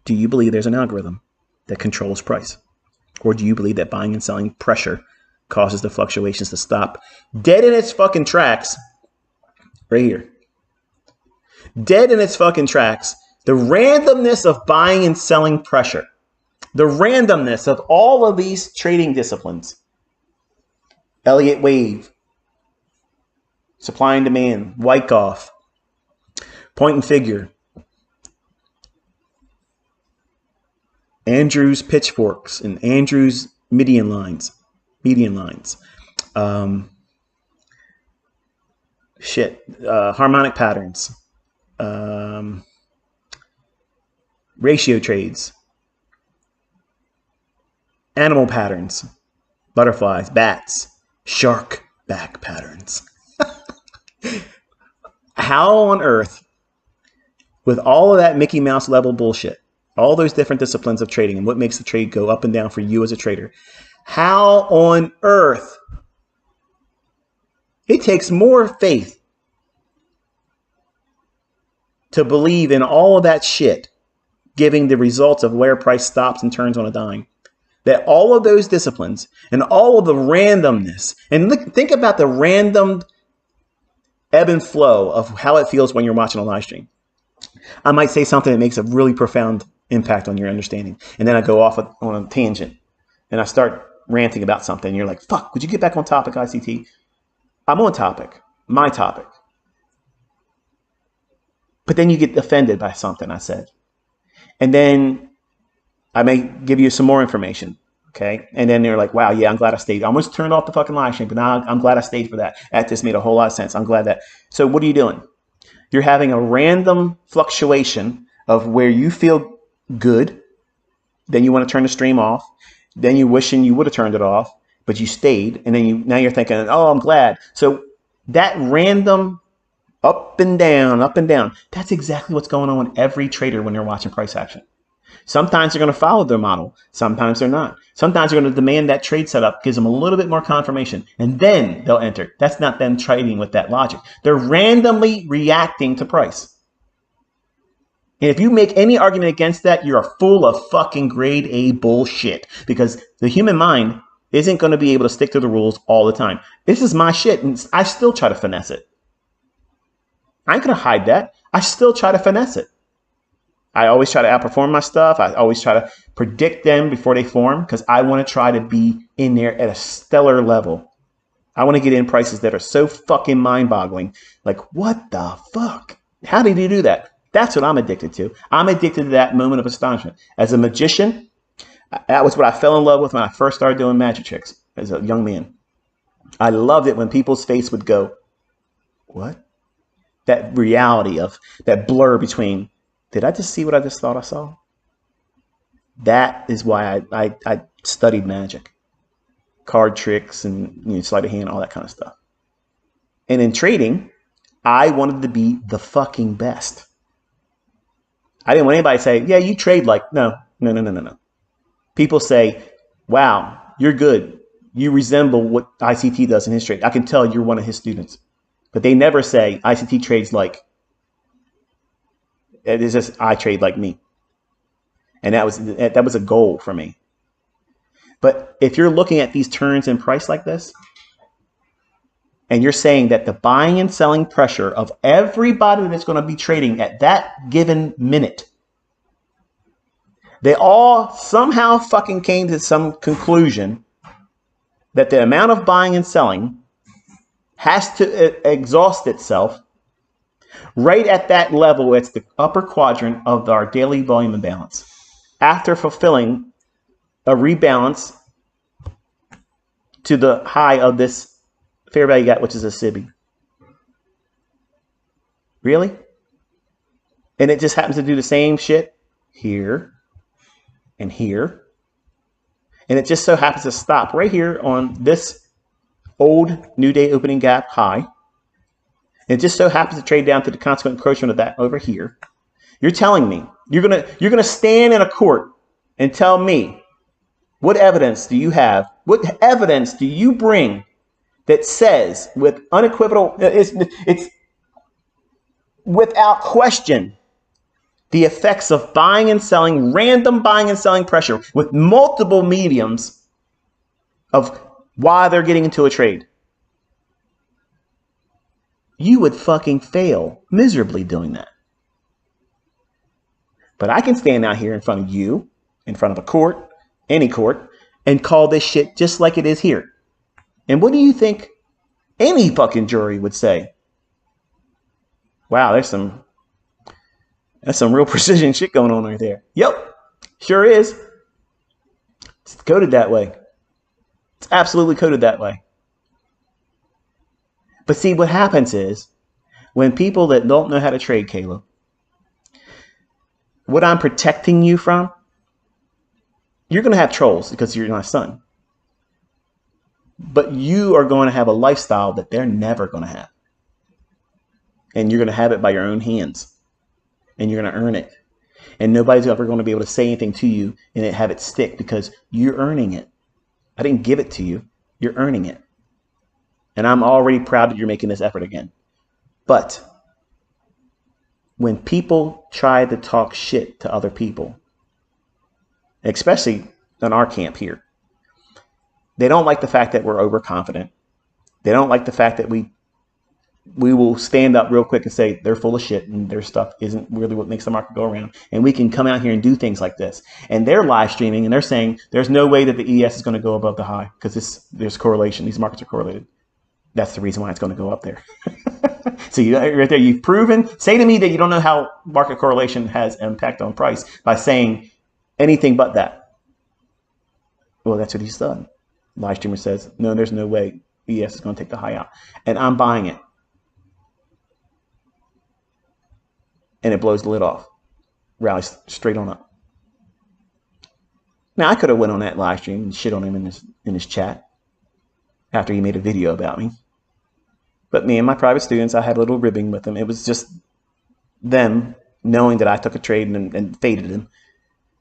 do you believe there's an algorithm that controls price? Or do you believe that buying and selling pressure causes the fluctuations to stop dead in its fucking tracks right here? Dead in its fucking tracks. The randomness of buying and selling pressure. The randomness of all of these trading disciplines. Elliott wave. Supply and demand. Wyckoff. Point and figure. Andrews pitchforks and Andrews median lines. Harmonic patterns. Ratio trades. Animal patterns. Butterflies, bats, shark back patterns. How on earth, with all of that Mickey Mouse level bullshit, all those different disciplines of trading and what makes the trade go up and down for you as a trader, how on earth it takes more faith to believe in all of that shit giving the results of where price stops and turns on a dime, that all of those disciplines and all of the randomness, and think about the random ebb and flow of how it feels when you're watching a live stream. I might say something that makes a really profound impact on your understanding. And then I go off on a tangent and I start ranting about something. And you're like, fuck, would you get back on topic, ICT? I'm on topic, my topic. But then you get offended by something I said. And then I may give you some more information. Okay. And then they're like, wow, yeah, I'm glad I stayed. I almost turned off the fucking live stream, but now I'm glad I stayed for that. That just made a whole lot of sense. I'm glad that. So what are you doing? You're having a random fluctuation of where you feel good. Then you want to turn the stream off. Then you're wishing you would have turned it off, but you stayed. And then now you're thinking, oh, I'm glad. So that random up and down, that's exactly what's going on with every trader when they're watching price action. Sometimes they're going to follow their model. Sometimes they're not. Sometimes they're going to demand that trade setup, gives them a little bit more confirmation, and then they'll enter. That's not them trading with that logic. They're randomly reacting to price. And if you make any argument against that, you're full of fucking grade A bullshit, because the human mind isn't going to be able to stick to the rules all the time. This is my shit, and I still try to finesse it. I ain't going to hide that. I still try to finesse it. I always try to outperform my stuff. I always try to predict them before they form, because I want to try to be in there at a stellar level. I want to get in prices that are so fucking mind-boggling. Like, what the fuck? How did you do that? That's what I'm addicted to. I'm addicted to that moment of astonishment. As a magician, that was what I fell in love with when I first started doing magic tricks as a young man. I loved it when people's face would go, what? that reality of that blur between, did I just see what I just thought I saw? That is why I studied magic, card tricks, and sleight of hand, all that kind of stuff. And in trading, I wanted to be the fucking best. I didn't want anybody to say, yeah, you trade like, no. People say, wow, you're good. You resemble what ICT does in his trade. I can tell you're one of his students. But they never say ICT trades like, it is just I trade like me. And that was a goal for me. But if you're looking at these turns in price like this, and you're saying that the buying and selling pressure of everybody that's going to be trading at that given minute, they all somehow fucking came to some conclusion that the amount of buying and selling has to exhaust itself right at that level. It's the upper quadrant of our daily volume imbalance. After fulfilling a rebalance to the high of this fair value gap, which is a SIBI. Really? And it just happens to do the same shit here and here. And it just so happens to stop right here on this old new day opening gap high. It just so happens to trade down to the consequent encroachment of that over here. You're telling me you're gonna stand in a court and tell me, what evidence do you have? What evidence do you bring that says with unequivocal, it's without question, the effects of buying and selling, random buying and selling pressure with multiple mediums of why they're getting into a trade? You would fucking fail miserably doing that. But I can stand out here in front of you, in front of a court, any court, and call this shit just like it is here. And what do you think any fucking jury would say? Wow, that's some real precision shit going on right there. Yep, sure is. It's coded that way. It's absolutely coded that way. But see, what happens is when people that don't know how to trade, Caleb, what I'm protecting you from, you're going to have trolls because you're my son. But you are going to have a lifestyle that they're never going to have. And you're going to have it by your own hands. And you're going to earn it. And nobody's ever going to be able to say anything to you and have it stick because you're earning it. I didn't give it to you. You're earning it. And I'm already proud that you're making this effort again. But when people try to talk shit to other people, especially in our camp here, they don't like the fact that we're overconfident. They don't like the fact that we will stand up real quick and say they're full of shit and their stuff isn't really what makes the market go around. And we can come out here and do things like this. And they're live streaming and they're saying there's no way that the ES is going to go above the high because there's correlation. These markets are correlated. That's the reason why it's going to go up there. So right there, you've proven. Say to me that you don't know how market correlation has impact on price by saying anything but that. Well, that's what he's done. Live streamer says, no, there's no way ES is going to take the high out. And I'm buying it. And it blows the lid off. Rallies straight on up. Now, I could have went on that live stream and shit on him in his chat after he made a video about me. But me and my private students, I had a little ribbing with them. It was just them knowing that I took a trade and faded them.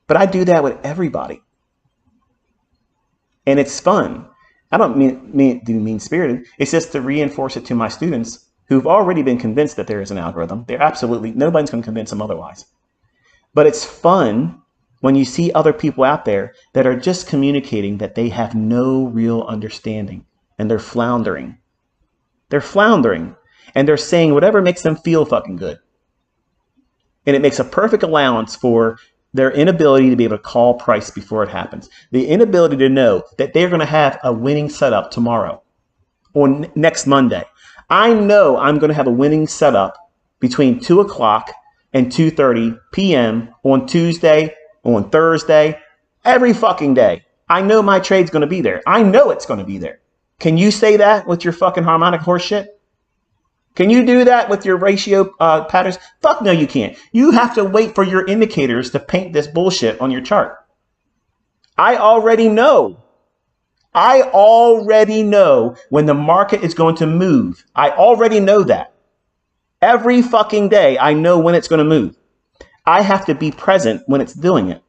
But I do that with everybody. And it's fun. I don't mean-spirited. It's just to reinforce it to my students who've already been convinced that there is an algorithm. Nobody's going to convince them otherwise. But it's fun when you see other people out there that are just communicating that they have no real understanding and they're floundering. They're floundering and they're saying whatever makes them feel fucking good. And it makes a perfect allowance for their inability to be able to call price before it happens. The inability to know that they're going to have a winning setup tomorrow or next Monday. I know I'm going to have a winning setup between 2 o'clock and 2:30 p.m. on Tuesday, on Thursday, every fucking day. I know my trade's going to be there. I know it's going to be there. Can you say that with your fucking harmonic horse shit? Can you do that with your ratio patterns? Fuck no, you can't. You have to wait for your indicators to paint this bullshit on your chart. I already know. I already know when the market is going to move. I already know that. Every fucking day, I know when it's going to move. I have to be present when it's doing it.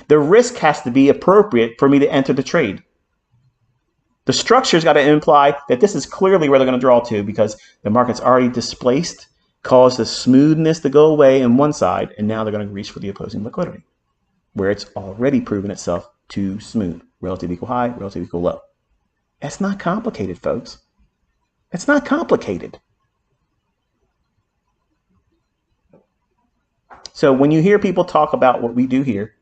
The risk has to be appropriate for me to enter the trade. The structure's got to imply that this is clearly where they're going to draw to because the market's already displaced, caused the smoothness to go away on one side, and now they're going to reach for the opposing liquidity, where it's already proven itself too smooth. Relative equal high, relative equal low. That's not complicated, folks. It's not complicated. So when you hear people talk about what we do here,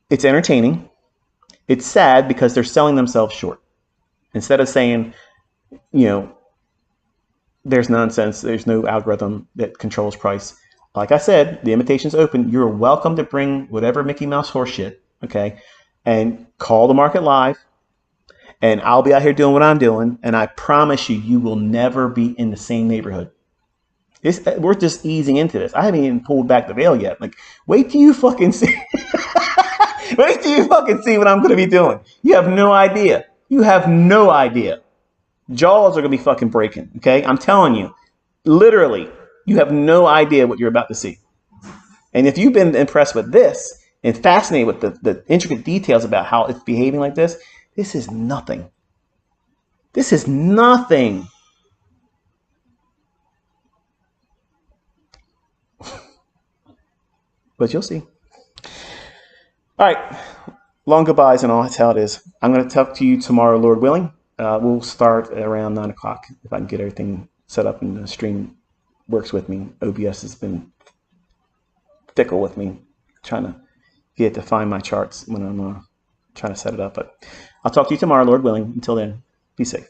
it's entertaining. It's sad because they're selling themselves short. Instead of saying, you know, there's nonsense, there's no algorithm that controls price. Like I said, the invitation's open. You're welcome to bring whatever Mickey Mouse horseshit, okay, and call the market live. And I'll be out here doing what I'm doing. And I promise you, you will never be in the same neighborhood. We're just easing into this. I haven't even pulled back the veil yet. Like, wait till you fucking see. Wait till you fucking see what I'm going to be doing. You have no idea. You have no idea. Jaws are going to be fucking breaking. Okay. I'm telling you, literally, you have no idea what you're about to see. And if you've been impressed with this and fascinated with the intricate details about how it's behaving like this is nothing. This is nothing. But you'll see. All right. Long goodbyes and all. That's how it is. I'm going to talk to you tomorrow, Lord willing. We'll start around 9 o'clock if I can get everything set up and the stream works with me. OBS has been fickle with me, trying to get it to find my charts when I'm trying to set it up. But I'll talk to you tomorrow, Lord willing. Until then, be safe.